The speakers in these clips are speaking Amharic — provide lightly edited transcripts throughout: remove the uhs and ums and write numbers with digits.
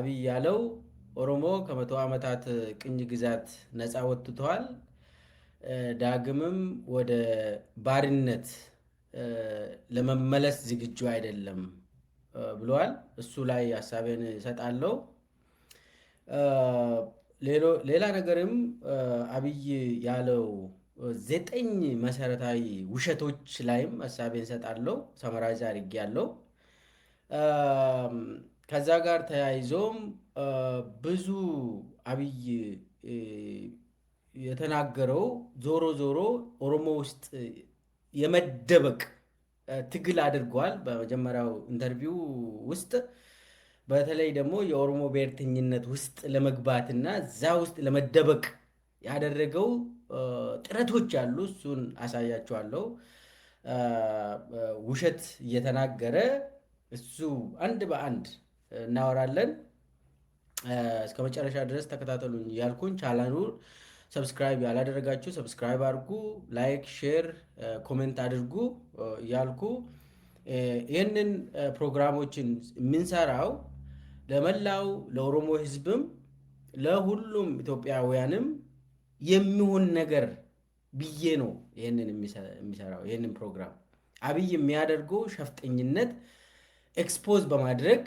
አብይ ያለው ኦሮሞ ከመቶ ዓመታት ቅኝ ግዛት ነፃ ወጥቷል፣ ዳግምም ወደ ባርነት ለመመለስ ዝግጁ አይደለም ብለዋል። እሱ ላይ ሀሳቤን እሰጣለሁ። ሌላ ነገርም አብይ ያለው 9 መሰረታዊ ውሸቶች ላይም ሀሳቤን እሰጣለሁ። ሰመራይዝ አድርጌያለሁ። ከዛ ጋር ተያይዞም ብዙ አብይ የተናገረው ዞሮ ዞሮ ኦሮሞ ውስጥ የመደበቅ ትግል አድርጓል። በመጀመሪያው ኢንተርቪው ውስጥ በተለይ ደግሞ የኦሮሞ ብሔርተኝነት ውስጥ ለመግባትና እዛ ውስጥ ለመደበቅ ያደረገው ጥረቶች አሉ። እሱን አሳያቸዋለሁ። ውሸት እየተናገረ እሱ አንድ በአንድ እናወራለን። እስከ መጨረሻ ድረስ ተከታተሉኝ እያልኩኝ ቻናሉን ሰብስክራይብ ያላደረጋችሁ ሰብስክራይብ አድርጉ፣ ላይክ፣ ሼር፣ ኮሜንት አድርጉ እያልኩ ይህንን ፕሮግራሞችን የምንሰራው ለመላው ለኦሮሞ ሕዝብም ለሁሉም ኢትዮጵያውያንም የሚሆን ነገር ብዬ ነው ይህንን የሚሰራው። ይህንን ፕሮግራም አብይ የሚያደርገው ሸፍጠኝነት ኤክስፖዝ በማድረግ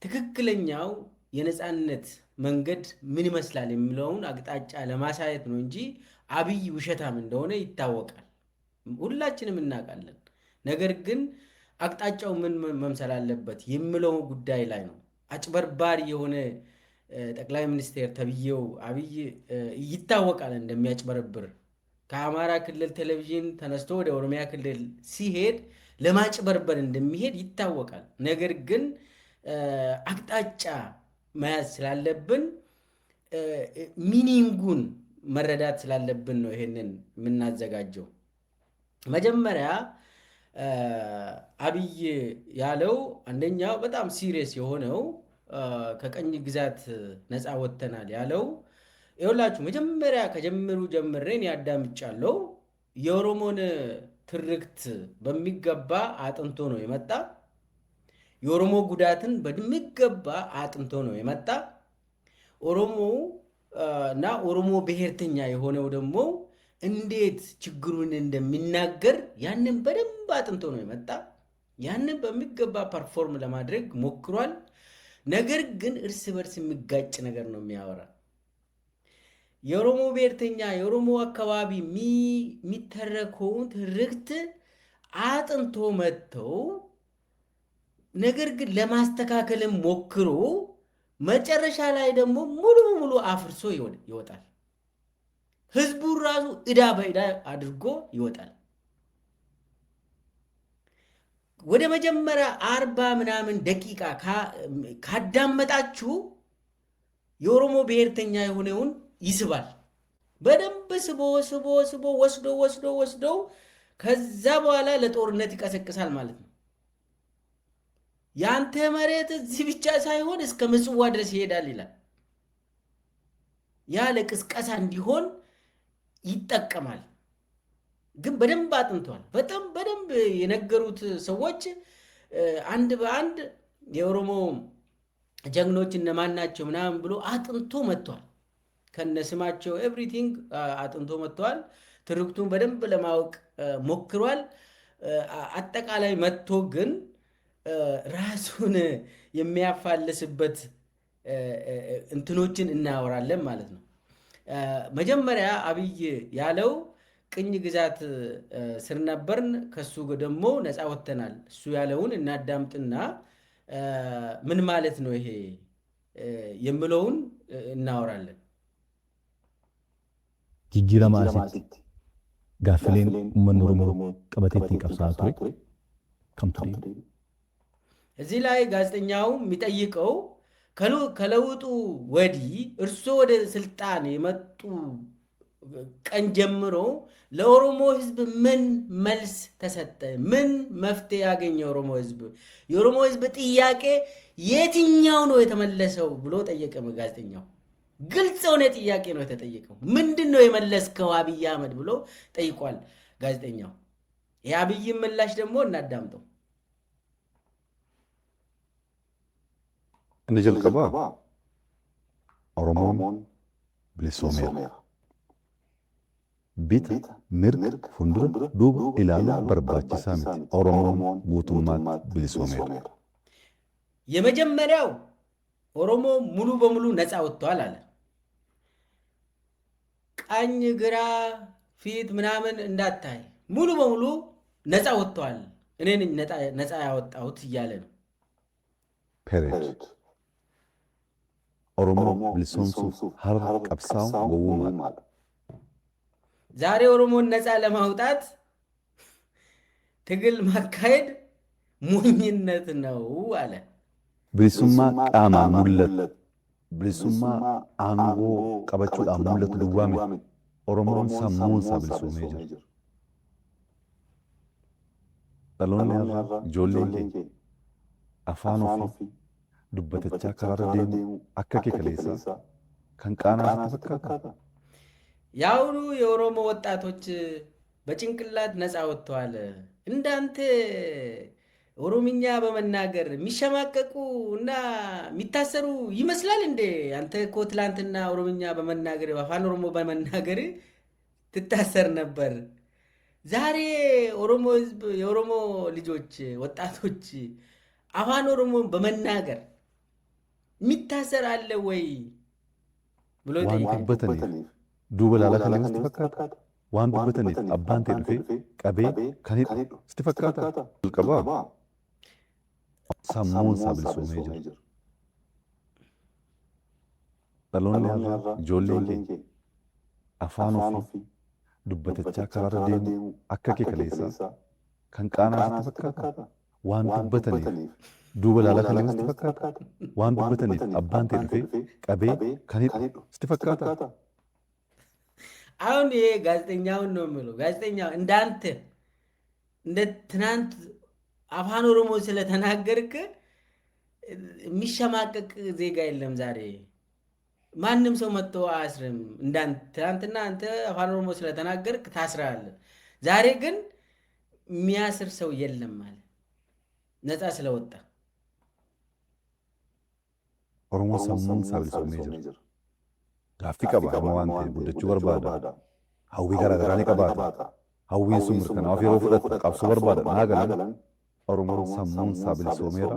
ትክክለኛው የነፃነት መንገድ ምን ይመስላል የሚለውን አቅጣጫ ለማሳየት ነው እንጂ አብይ ውሸታም እንደሆነ ይታወቃል፣ ሁላችንም እናውቃለን። ነገር ግን አቅጣጫው ምን መምሰል አለበት የሚለው ጉዳይ ላይ ነው። አጭበርባሪ የሆነ ጠቅላይ ሚኒስቴር ተብዬው አብይ ይታወቃል እንደሚያጭበረብር። ከአማራ ክልል ቴሌቪዥን ተነስቶ ወደ ኦሮሚያ ክልል ሲሄድ ለማጭበርበር እንደሚሄድ ይታወቃል። ነገር ግን አቅጣጫ መያዝ ስላለብን ሚኒንጉን መረዳት ስላለብን ነው ይሄንን የምናዘጋጀው። መጀመሪያ አብይ ያለው አንደኛው በጣም ሲሪየስ የሆነው ከቀኝ ግዛት ነፃ ወጥተናል ያለው ይኸውላችሁ፣ መጀመሪያ ከጀምሩ ጀምሬን ያዳምጫለሁ። የኦሮሞን ትርክት በሚገባ አጥንቶ ነው የመጣ። የኦሮሞ ጉዳትን በሚገባ አጥንቶ ነው የመጣ። ኦሮሞ እና ኦሮሞ ብሔርተኛ የሆነው ደግሞ እንዴት ችግሩን እንደሚናገር ያንን በደንብ አጥንቶ ነው የመጣ። ያንን በሚገባ ፐርፎርም ለማድረግ ሞክሯል። ነገር ግን እርስ በርስ የሚጋጭ ነገር ነው የሚያወራ። የኦሮሞ ብሔርተኛ የኦሮሞ አካባቢ የሚተረከውን ትርክት አጥንቶ መጥተው ነገር ግን ለማስተካከልም ሞክሮ መጨረሻ ላይ ደግሞ ሙሉ በሙሉ አፍርሶ ይወጣል። ህዝቡን ራሱ ዕዳ በዕዳ አድርጎ ይወጣል። ወደ መጀመሪያ 40 ምናምን ደቂቃ ካዳመጣችሁ የኦሮሞ ብሔርተኛ የሆነውን ይስባል። በደንብ ስቦ ወስዶ ከዛ በኋላ ለጦርነት ይቀሰቅሳል ማለት ነው። ያንተ መሬት እዚህ ብቻ ሳይሆን እስከ ምጽዋ ድረስ ይሄዳል ይላል። ያ ለቅስቀሳ እንዲሆን ይጠቀማል። ግን በደንብ አጥንተዋል። በጣም በደንብ የነገሩት ሰዎች አንድ በአንድ የኦሮሞ ጀግኖች እነማን ናቸው ምናምን ብሎ አጥንቶ መጥቷል። ከነስማቸው ኤቭሪቲንግ አጥንቶ መጥቷል። ትርክቱን በደንብ ለማወቅ ሞክሯል። አጠቃላይ መጥቶ ግን ራሱን የሚያፋልስበት እንትኖችን እናወራለን ማለት ነው። መጀመሪያ አብይ ያለው ቅኝ ግዛት ስር ነበርን፣ ከሱ ደግሞ ነፃ ወጥተናል። እሱ ያለውን እናዳምጥና ምን ማለት ነው ይሄ የምለውን እናወራለን። jijjiirama asitti gaaffileen uummanni Oromoo qabatee ittiin qabsaa'aa ture kam ture? እዚህ ላይ ጋዜጠኛው የሚጠይቀው ከለውጡ ወዲህ እርሶ ወደ ስልጣን የመጡ ቀን ጀምሮ ለኦሮሞ ሕዝብ ምን መልስ ተሰጠ? ምን መፍትሄ ያገኘ ኦሮሞ ሕዝብ? የኦሮሞ ሕዝብ ጥያቄ የትኛው ነው የተመለሰው ብሎ ጠየቀ ጋዜጠኛው። ግልጽ የሆነ ጥያቄ ነው የተጠየቀው። ምንድን ነው የመለስከው አብይ አህመድ ብሎ ጠይቋል ጋዜጠኛው። የአብይን ምላሽ ደግሞ እናዳምጠው። እነ ጀልቀባ ኦሮሞን ብሊሶሜራ ቢታ ምርግ ፉንዱረ ዱብ ኢላሉ በርባቺሳ ሚቲ ኦሮሞን ጉቱማት ብሊሶሜራ የመጀመሪያው ኦሮሞ ሙሉ በሙሉ ነፃ ወጥቷል አለ። ቀኝ ግራ ፊት ምናምን እንዳታይ ሙሉ በሙሉ ነፃ ወጥቷል፣ እኔ ነኝ ነፃ ያወጣሁት እያለ ነው። ፔሬድ ኦሮሞ ብሊሶምሱ ሀር ቀብሳው ጎውማል ዛሬ ኦሮሞን ነፃ ለማውጣት ትግል ማካሄድ ሞኝነት ነው አለ። ብሊሱማ ቃማ ሙለት ብሊሱማ አንጎ ቀበቹዳ ሙለት ዱዋሚ ኦሮሞን ሳሙንሳ ብሊሱሜ ጅር ጠሎን ያራ ጆሌን አፋን ኦፊ ዱበተቻ ከራረ ዴሙ አከኬ ከሌሳ ከንቃና ተፈካካ ያውኑ የኦሮሞ ወጣቶች በጭንቅላት ነፃ ወጥተዋል። እንዳንተ ኦሮምኛ በመናገር የሚሸማቀቁ እና የሚታሰሩ ይመስላል እንዴ? አንተ እኮ ትላንትና ኦሮምኛ በመናገር በአፋን ኦሮሞ በመናገር ትታሰር ነበር። ዛሬ ኦሮሞ ህዝብ የኦሮሞ ልጆች ወጣቶች አፋን ኦሮሞ በመናገር የሚታሰር አለ ወይ ብሎ ጠይቀኝ። ዱበላላ ከኔ ስትፈካታ ዋን ዱበተኔ አባንቴ ዱፌ ቀቤ ከኔ ስትፈካታ ልቀባ ሳሙንሳ ብሊሶሜ ጅር ጠሎን ያራ ጆሌን አፋን ኦፊ ዱበተቻ ከራረ ዴሙ አከኬ ከሌሳ ከንቃና ስትፈካታ ዋን ዱበተኔ ዱበላላ ከኔ ስትፈካታ ዋን ዱበተኔ አባንቴ ዱፌ ቀቤ ከኔ ስትፈካታ አሁን ይሄ ጋዜጠኛውን ነው የሚለው። ጋዜጠኛው እንዳንተ እንደ ትናንት አፋን ኦሮሞ ስለተናገርክ የሚሸማቀቅ ዜጋ የለም። ዛሬ ማንም ሰው መጥቶ አያስርም። እንዳንተ ትናንትና አንተ አፋን ኦሮሞ ስለተናገርክ ታስራለ። ዛሬ ግን የሚያስር ሰው የለም ማለት ነፃ ስለወጣ ኦሮሞ ሳሙንሳ ብሊሶሜ ጅር ጋፊ ቀባ ዋንቴ ጉደቹ በርባዳ ሀዊ ገራገራኔ ቀባታ ሀዊን ሱምር ከናፍ የሮ ፍረት ቀብሱ በርባዳ ናገለን ኦሮሞን ሳሙንሳ ብሊሶሜራ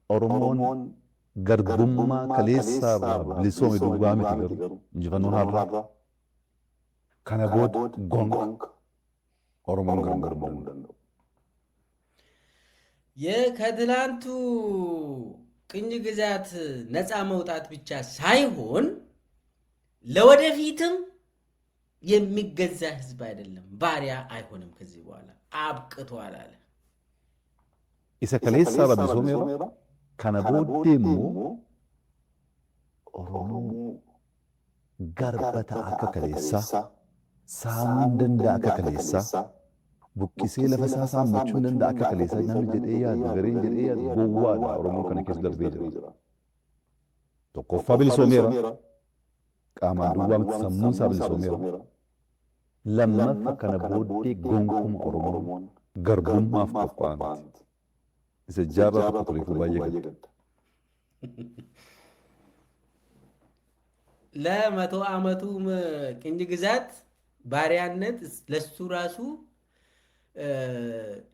ኦሮሞን ገርቡማ ከሌሳ ብሊሶሜ ዱባሚ ትገሩ እንጅፈኖን ሀራ ከነቦድ ጎንግ ኦሮሞን ገርገር ነው። ከትላንቱ ቅኝ ግዛት ነፃ መውጣት ብቻ ሳይሆን ለወደፊትም የሚገዛ ህዝብ አይደለም፣ ባሪያ አይሆንም። ከዚህ በኋላ አብቅቷል አለ። ኢሰ ከሌሳ ብሊሶሜራ ከነቦዴሞ ኦሮሞ ገርበታ አከ ከሌሳ ሳሙን ደንዳ አከ ከሌሳ ቡቂሴ ለፈሳሳ መቹን ደንዳ አከ ከሌሳ ነም ጀዴያ ገሬን ጀዴያ ጎዋዳ ኦሮሞ ከነ ኬስ ደርቤ ጅራ tokkoffaa ብሊሶሜራ qaamaan duwwaamti sammuunsaa ብሊሶሜራ lammaffaa kana booddee gonkumaa Oromoon garbummaaf qophaa'anti. Isa jaarraa tokko tureefuu baay'ee gadda. ለመቶ ዓመቱ ቅኝ ግዛት ባሪያነት ለሱ ራሱ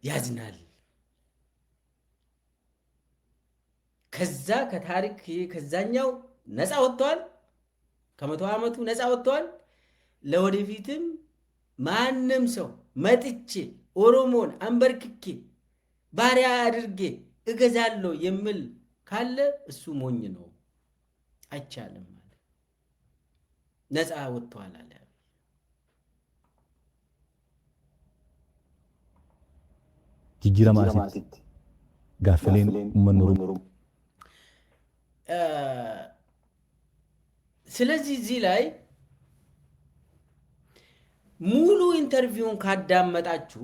ያዝናል። ከዛ ከታሪክ ከዛኛው ነፃ ወጥቷል። ከመቶ ዓመቱ ነፃ ወጥቷል። ለወደፊትም ማንም ሰው መጥቼ ኦሮሞን አንበርክኬ ባሪያ አድርጌ እገዛለሁ የሚል ካለ እሱ ሞኝ ነው፣ አይቻልም ማለት ነፃ ወጥቷል አለ። ጅጅረማ ሲት ጋፍሌን መኖሩ ስለዚህ እዚህ ላይ ሙሉ ኢንተርቪውን ካዳመጣችሁ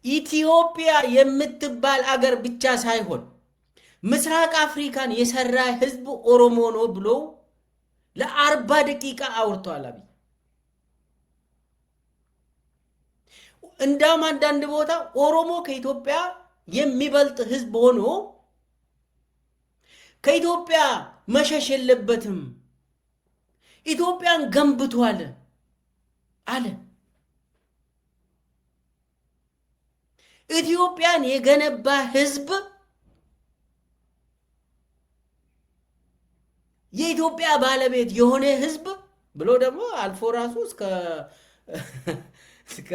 ኢትዮጵያ የምትባል አገር ብቻ ሳይሆን ምስራቅ አፍሪካን የሰራ ህዝብ ኦሮሞ ነው ብሎ ለ40 ደቂቃ አውርቷል አብይ። እንዳውም አንዳንድ ቦታ ኦሮሞ ከኢትዮጵያ የሚበልጥ ህዝብ ሆኖ ከኢትዮጵያ መሸሽ የለበትም። ኢትዮጵያን ገንብቷል አለ። ኢትዮጵያን የገነባ ህዝብ የኢትዮጵያ ባለቤት የሆነ ህዝብ ብሎ ደግሞ አልፎ ራሱ እስከ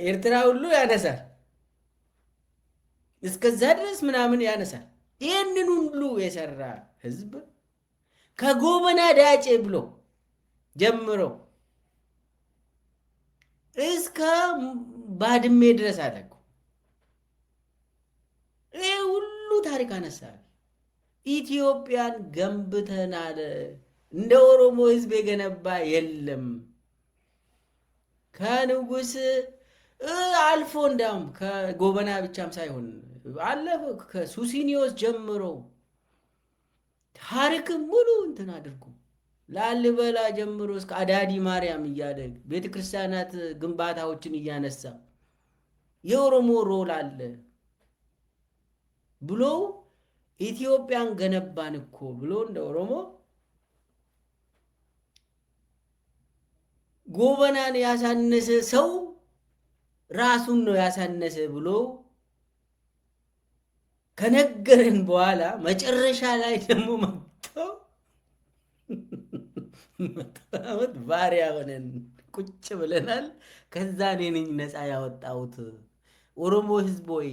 ኤርትራ ሁሉ ያነሳል። እስከዛ ድረስ ምናምን ያነሳል። ይህንን ሁሉ የሰራ ህዝብ ከጎበና ዳጬ ብሎ ጀምሮ እስከ ባድሜ ድረስ አደረጉ። ይህ ሁሉ ታሪክ አነሳል። ኢትዮጵያን ገንብተናል። እንደ ኦሮሞ ህዝብ የገነባ የለም። ከንጉስ አልፎ እንዳውም ከጎበና ብቻም ሳይሆን አለፈ ከሱሲኒዮስ ጀምሮ ታሪክ ሙሉ እንትን አድርጎ ላሊበላ ጀምሮ እስከ አዳዲ ማርያም እያደግ ቤተክርስቲያናት ግንባታዎችን እያነሳ የኦሮሞ ሮል አለ ብሎ ኢትዮጵያን ገነባን እኮ ብሎ እንደ ኦሮሞ ጎበናን ያሳነሰ ሰው ራሱን ነው ያሳነሰ ብሎ ከነገረን በኋላ መጨረሻ ላይ ደግሞ መጥተው መጣወት ባሪያ ሆነን ቁጭ ብለናል። ከዛ እኔ ነኝ ነፃ ያወጣሁት። ኦሮሞ ህዝብ ሆይ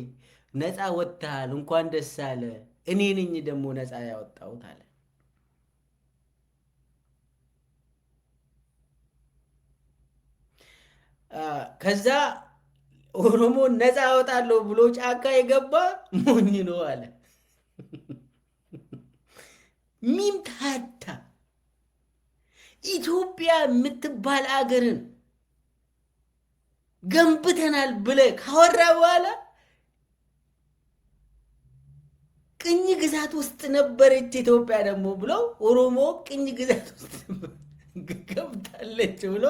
ነፃ ወጥተሃል፣ እንኳን ደስ አለ። እኔ ነኝ ደግሞ ነፃ ያወጣሁት አለ። ከዛ ኦሮሞ ነፃ አወጣለሁ ብሎ ጫካ የገባ ሞኝ ነው አለ። ሚምታታ ኢትዮጵያ የምትባል አገርን ገንብተናል ብለ ካወራ በኋላ ቅኝ ግዛት ውስጥ ነበረች ኢትዮጵያ ደግሞ ብሎ ኦሮሞ ቅኝ ግዛት ውስጥ ገብታለች ብሎ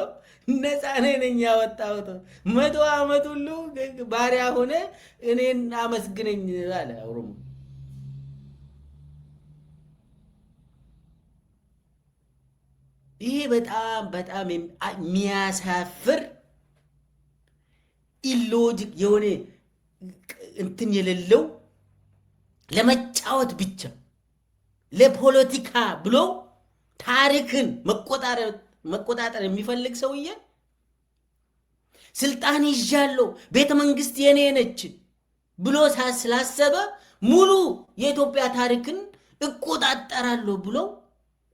ነፃ ነኝ ያወጣሁት 100 ዓመት ሁሉ ባሪያ ሆነ እኔን አመስግነኝ አለ ኦሮሞ። ይሄ በጣም በጣም የሚያሳፍር ኢሎጂክ የሆነ እንትን የሌለው ለመጫወት ብቻ ለፖለቲካ ብሎ ታሪክን መቆጣጠር የሚፈልግ ሰውዬ ስልጣን ይዣለሁ ቤተ መንግስት የኔ ነች ብሎ ስላሰበ ሙሉ የኢትዮጵያ ታሪክን እቆጣጠራለሁ ብሎ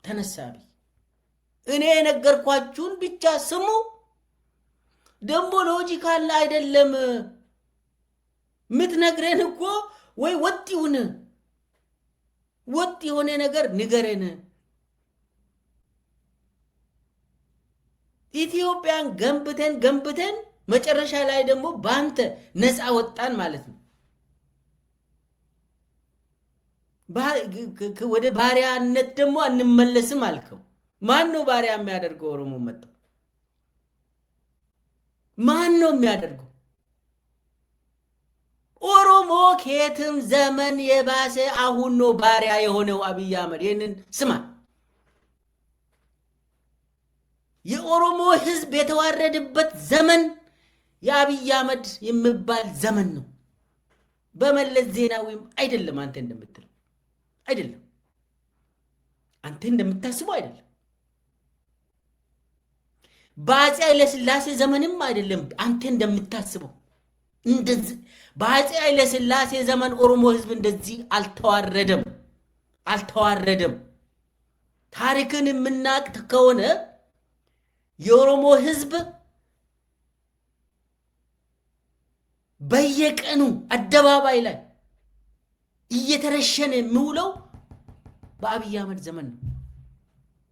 ተነሳቢ። እኔ የነገርኳችሁን ብቻ ስሙ። ደሞ ሎጂካል አይደለም ምትነግረን እኮ ወይ ወጥ የሆነ ነገር ንገረን። ኢትዮጵያን ገንብተን መጨረሻ ላይ ደግሞ ባንተ ነፃ ወጣን ማለት ነው። ወደ ባሪያነት ደግሞ አንመለስም አልከው። ማን ነው ባሪያ የሚያደርገው? ኦሮሞ መጣ። ማን ነው የሚያደርገው? ኦሮሞ ከየትም ዘመን የባሰ አሁን ነው ባሪያ የሆነው አብይ አህመድ። ይህንን ስማ። የኦሮሞ ህዝብ የተዋረደበት ዘመን የአብይ አህመድ የሚባል ዘመን ነው። በመለስ ዜናዊም አይደለም። አንተ እንደምትለው አይደለም። አንተ እንደምታስበው አይደለም። በአፄ ኃይለሥላሴ ዘመንም አይደለም። አንተ እንደምታስበው እንደዚህ በአፄ ኃይለሥላሴ ዘመን ኦሮሞ ህዝብ እንደዚህ አልተዋረደም። ታሪክን የምናቅ ከሆነ የኦሮሞ ህዝብ በየቀኑ አደባባይ ላይ እየተረሸነ የሚውለው በአብይ አህመድ ዘመን ነው።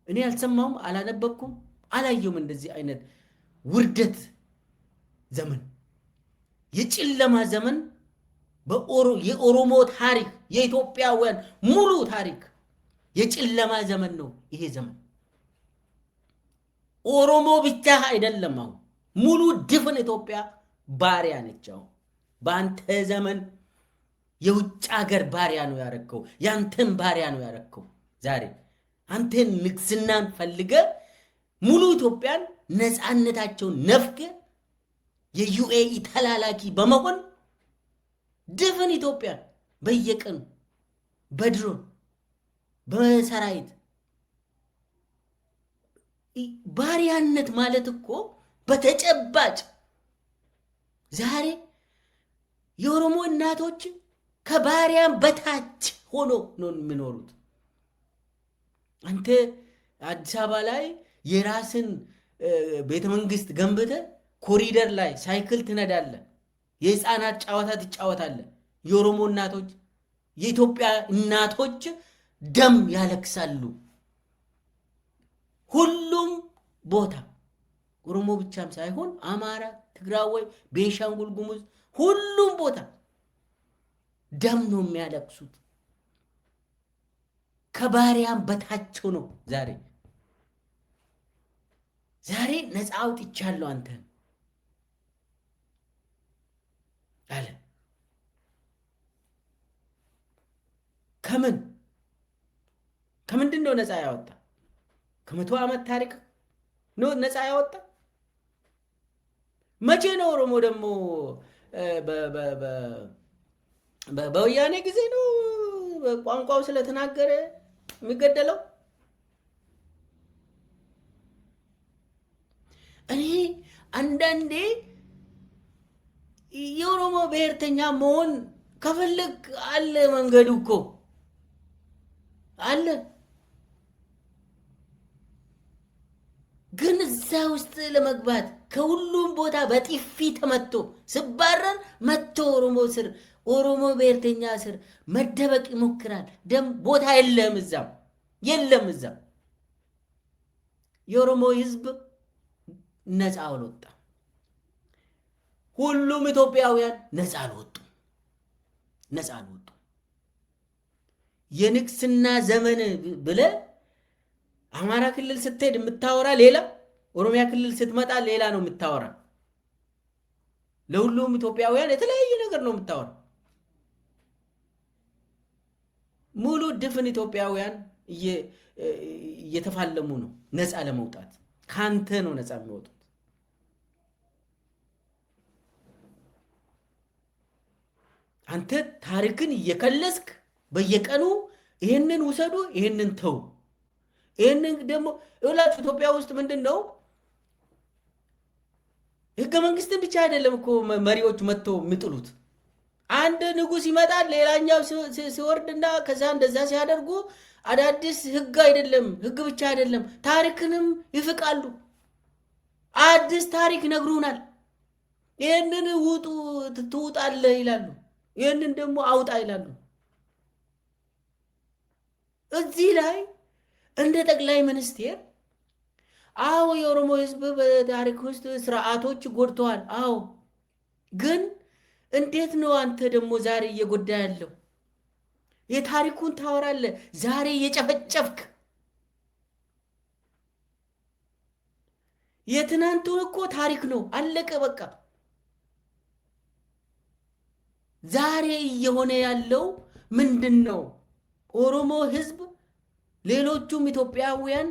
እኔ አልሰማሁም፣ አላነበብኩም፣ አላየሁም እንደዚህ አይነት ውርደት ዘመን፣ የጨለማ ዘመን የኦሮሞ ታሪክ የኢትዮጵያውያን ሙሉ ታሪክ የጨለማ ዘመን ነው ይሄ ዘመን። ኦሮሞ ብቻ አይደለም፣ አሁን ሙሉ ድፍን ኢትዮጵያ ባሪያ ነች። አሁን በአንተ ዘመን የውጭ ሀገር ባሪያ ነው ያረከው። ያንተን ባሪያ ነው ያረከው። ዛሬ አንተን ንግስናን ፈልገ ሙሉ ኢትዮጵያን ነፃነታቸውን ነፍገ የዩኤኢ ተላላኪ በመሆን ድፍን ኢትዮጵያን በየቀኑ በድሮን በሰራዊት ባሪያነት ማለት እኮ በተጨባጭ ዛሬ የኦሮሞ እናቶች ከባሪያም በታች ሆኖ ነው የሚኖሩት። አንተ አዲስ አበባ ላይ የራስን ቤተ መንግስት ገንብተ ኮሪደር ላይ ሳይክል ትነዳለ፣ የህፃናት ጨዋታ ትጫወታለ። የኦሮሞ እናቶች የኢትዮጵያ እናቶች ደም ያለቅሳሉ። ሁሉም ቦታ ኦሮሞ ብቻም ሳይሆን አማራ፣ ትግራዋይ፣ ቤንሻንጉል ጉሙዝ ሁሉም ቦታ ደም ነው የሚያለቅሱት። ከባሪያም በታቸው ነው። ዛሬ ነፃ አውጥቻለሁ አንተን አለ። ከምንድን ነው ነፃ ያወጣ? ከመቶ ዓመት ታሪክ ነው ነፃ ያወጣ? መቼ ነው ኦሮሞ ደግሞ በወያኔ ጊዜ ነው ቋንቋው ስለተናገረ የሚገደለው? እኔ አንዳንዴ የኦሮሞ ብሔርተኛ መሆን ከፈለግ አለ፣ መንገዱ እኮ አለ። ግን እዛ ውስጥ ለመግባት ከሁሉም ቦታ በጥፊ ተመቶ ስባረር መቶ ኦሮሞ ብሔርተኛ ስር መደበቅ ይሞክራል። ደም ቦታ የለም፣ እዛም የለም። እዛም የኦሮሞ ህዝብ ነፃ አልወጣ። ሁሉም ኢትዮጵያውያን ነፃ አልወጡ። የንግስና ዘመን ብለ አማራ ክልል ስትሄድ የምታወራ ሌላ፣ ኦሮሚያ ክልል ስትመጣ ሌላ ነው የምታወራ። ለሁሉም ኢትዮጵያውያን የተለያየ ነገር ነው የምታወራ። ሙሉ ድፍን ኢትዮጵያውያን እየተፋለሙ ነው ነፃ ለመውጣት። ካንተ ነው ነፃ የሚወጡት። አንተ ታሪክን እየከለስክ በየቀኑ ይሄንን ውሰዱ፣ ይሄንን ተው፣ ይሄንን ደግሞ እላችሁ። ኢትዮጵያ ውስጥ ምንድነው ህገ መንግስትን ብቻ አይደለም እኮ መሪዎች መጥተው የሚጥሉት። አንድ ንጉስ ይመጣል፣ ሌላኛው ሲወርድና ከዛ እንደዛ ሲያደርጉ አዳዲስ ህግ አይደለም፣ ህግ ብቻ አይደለም፣ ታሪክንም ይፍቃሉ። አዲስ ታሪክ ነግሩናል። ይሄንን ውጡ ትውጣለህ ይላሉ፣ ይሄንን ደግሞ አውጣ ይላሉ። እዚህ ላይ እንደ ጠቅላይ ሚኒስቴር አዎ የኦሮሞ ህዝብ በታሪክ ውስጥ ስርዓቶች ጎድተዋል። አዎ ግን እንዴት ነው አንተ ደግሞ ዛሬ እየጎዳ ያለው? የታሪኩን ታወራለህ፣ ዛሬ እየጨፈጨፍክ። የትናንቱን እኮ ታሪክ ነው፣ አለቀ በቃ። ዛሬ እየሆነ ያለው ምንድን ነው? ኦሮሞ ህዝብ ሌሎቹም ኢትዮጵያውያን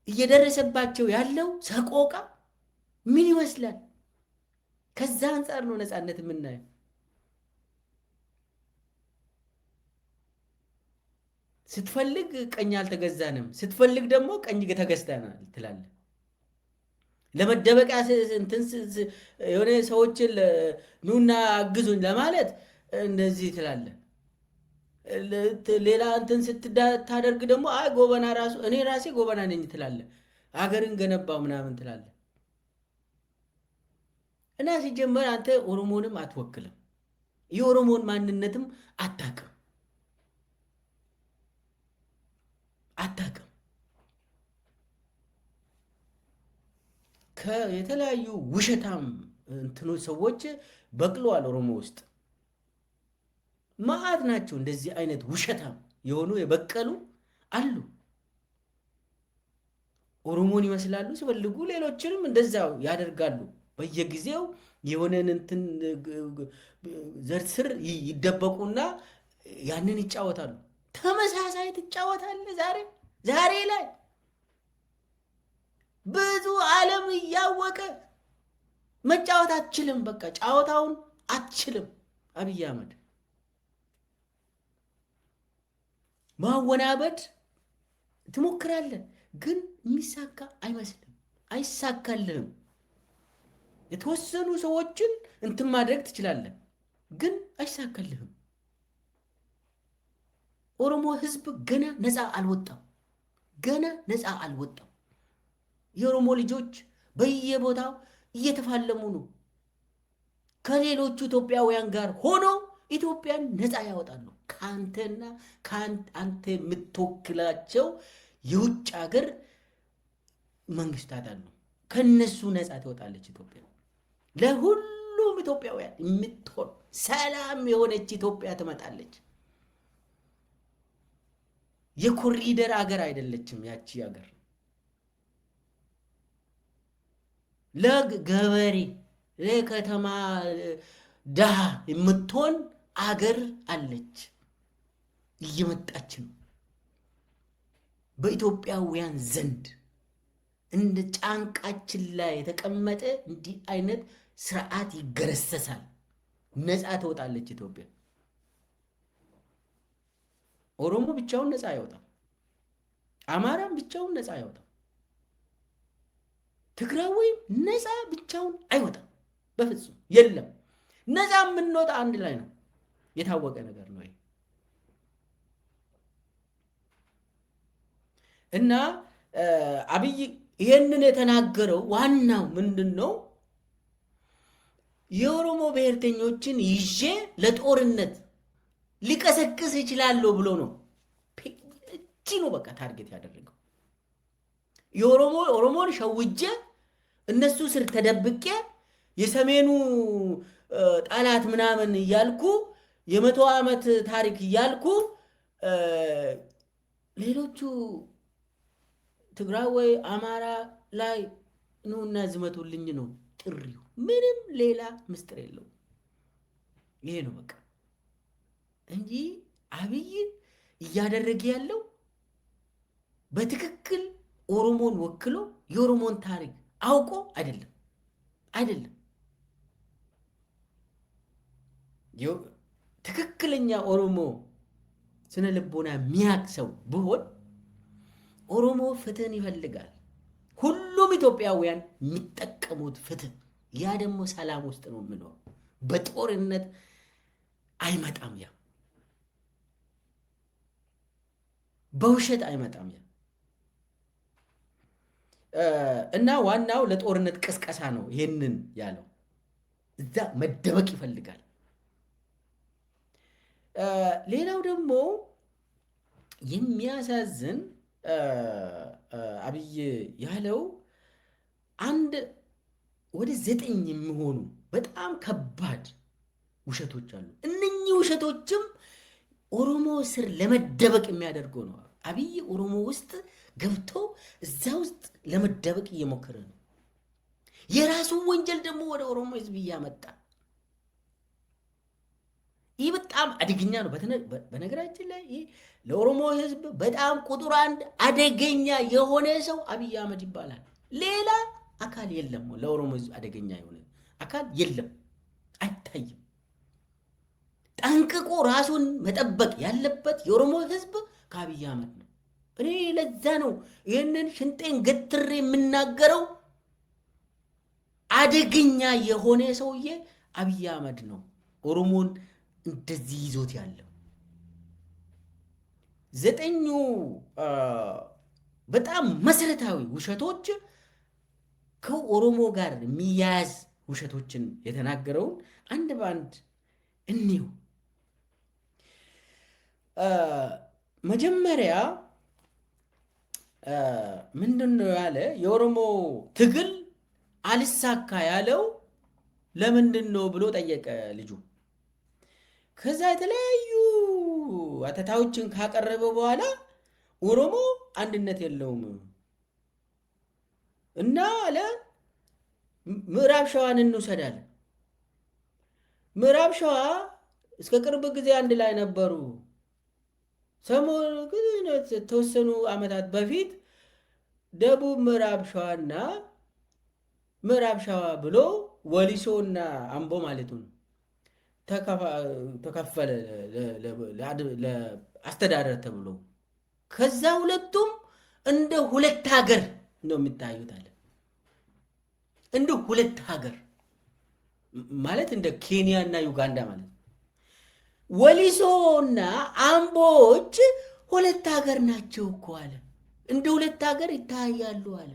እየደረሰባቸው ያለው ሰቆቃ ምን ይመስላል? ከዛ አንጻር ነው ነፃነት የምናየው። ስትፈልግ ቀኝ አልተገዛንም፣ ስትፈልግ ደግሞ ቀኝ ተገዝተናል ትላለህ። ለመደበቂያ የሆነ ሰዎችን ኑና አግዙኝ ለማለት እንደዚህ ትላለህ። ሌላ እንትን ስታደርግ ደግሞ አይ ጎበና እኔ ራሴ ጎበና ነኝ ትላለህ። አገርን ገነባው ምናምን ትላለህ። እና ሲጀመር አንተ ኦሮሞንም አትወክልም፣ የኦሮሞን ማንነትም አታቅም። የተለያዩ ውሸታም እንትኑ ሰዎች በቅለዋል ኦሮሞ ውስጥ ማአት ናቸው። እንደዚህ አይነት ውሸታም የሆኑ የበቀሉ አሉ። ኦሮሞን ይመስላሉ፣ ሲፈልጉ ሌሎችንም እንደዛው ያደርጋሉ። በየጊዜው የሆነን እንትን ዘር ስር ይደበቁና ያንን ይጫወታሉ። ተመሳሳይ ትጫወታለህ ዛሬ ላይ ብዙ ዓለም እያወቀ መጫወት አትችልም። በቃ ጫወታውን አትችልም። አብይ አህመድ ማወናበድ ትሞክራለህ፣ ግን የሚሳካ አይመስልም። አይሳካልህም። የተወሰኑ ሰዎችን እንትን ማድረግ ትችላለህ፣ ግን አይሳካልህም። ኦሮሞ ህዝብ ገና ነፃ አልወጣም። የኦሮሞ ልጆች በየቦታው እየተፋለሙ ነው። ከሌሎቹ ኢትዮጵያውያን ጋር ሆኖ ኢትዮጵያን ነፃ ያወጣሉ። ከአንተና ከአንተ የምትወክላቸው የውጭ ሀገር መንግስታት አሉ። ከነሱ ነፃ ትወጣለች ኢትዮጵያ። ለሁሉም ኢትዮጵያውያን የምትሆን ሰላም የሆነች ኢትዮጵያ ትመጣለች። የኮሪደር አገር አይደለችም ያቺ አገር። ለገበሬ ለከተማ ድሃ የምትሆን አገር አለች፣ እየመጣች ነው። በኢትዮጵያውያን ዘንድ እንደ ጫንቃችን ላይ የተቀመጠ እንዲህ አይነት ስርዓት ይገረሰሳል። ነፃ ትወጣለች ኢትዮጵያ። ኦሮሞ ብቻውን ነፃ አይወጣም። አማራም ብቻውን ነፃ አይወጣም። ትግራዊም ነፃ ብቻውን አይወጣም። በፍጹም የለም። ነፃ የምንወጣ አንድ ላይ ነው። የታወቀ ነገር ነው። እና አብይ ይሄንን የተናገረው ዋናው ምንድን ነው? የኦሮሞ ብሔርተኞችን ይዤ ለጦርነት ሊቀሰቅስ ይችላለሁ ብሎ ነው። እቺ ነው በቃ ታርጌት ያደረገው። ኦሮሞን ሸውጄ እነሱ ስር ተደብቄ የሰሜኑ ጠላት ምናምን እያልኩ የ100 ዓመት ታሪክ እያልኩ ሌሎቹ ትግራይ ወይ አማራ ላይ ኑና ዝመቱልኝ ነው ጥሪው። ምንም ሌላ ምስጢር የለውም። ይሄ ነው በቃ እንጂ አብይ እያደረገ ያለው በትክክል ኦሮሞን ወክሎ የኦሮሞን ታሪክ አውቆ አይደለም። ትክክለኛ ኦሮሞ ስነ ልቦና የሚያቅ ሰው ብሆን ኦሮሞ ፍትህን ይፈልጋል። ሁሉም ኢትዮጵያውያን የሚጠቀሙት ፍትህ፣ ያ ደግሞ ሰላም ውስጥ ነው የምኖር። በጦርነት አይመጣም፣ ያ በውሸት አይመጣም። ያ እና ዋናው ለጦርነት ቅስቀሳ ነው ይሄንን ያለው። እዛ መደበቅ ይፈልጋል። ሌላው ደግሞ የሚያሳዝን አብይ ያለው ወደ 9 የሚሆኑ በጣም ከባድ ውሸቶች አሉ። እነኚህ ውሸቶችም ኦሮሞ ስር ለመደበቅ የሚያደርገው ነው። አብይ ኦሮሞ ውስጥ ገብቶ እዛ ውስጥ ለመደበቅ እየሞከረ ነው። የራሱ ወንጀል ደግሞ ወደ ኦሮሞ ህዝብ እያመጣ፣ ይህ በጣም አደገኛ ነው። በነገራችን ላይ ይህ ለኦሮሞ ህዝብ በጣም ቁጥር 1 አደገኛ የሆነ ሰው አብይ አህመድ ይባላል። ሌላ አካል የለም። ለኦሮሞ ህዝብ አደገኛ የሆነ አካል የለም፣ አይታይም። ጠንቅቆ ራሱን መጠበቅ ያለበት የኦሮሞ ህዝብ ከአብይ አህመድ ነው። እኔ ለዛ ነው ይህንን ሽንጤን ገትሬ የምናገረው። አደገኛ የሆነ ሰውዬ አብይ አህመድ ነው ኦሮሞን እንደዚህ ይዞት ያለው። 9 በጣም መሰረታዊ ውሸቶች ከኦሮሞ ጋር የሚያያዝ ውሸቶችን የተናገረውን አንድ በአንድ እንየው። መጀመሪያ ምንድን ነው ያለ? የኦሮሞ ትግል አልሳካ ያለው ለምንድን ነው ብሎ ጠየቀ ልጁ። ከዛ የተለያዩ አተታዎችን ካቀረበ በኋላ ኦሮሞ አንድነት የለውም እና አለ ምዕራብ ሸዋን እንውሰዳለን። ምዕራብ ሸዋ እስከ ቅርብ ጊዜ አንድ ላይ ነበሩ። ሰሞኑ ግን የተወሰኑ ዓመታት በፊት ደቡብ ምዕራብ ሸዋና ምዕራብ ሸዋ ብሎ ወሊሶና አምቦ ማለቱ ነው ተከፈለ ለአስተዳደር ተብሎ። ከዛ ሁለቱም እንደ ሁለት ሀገር ነው የሚታዩት አለ። እንደ ሁለት ሀገር ማለት እንደ ኬንያ እና ዩጋንዳ ማለት ነው። ወሊሶና አምቦዎች ሁለት ሀገር ናቸው እኮ አለ። እንደ ሁለት ሀገር ይታያሉ አለ።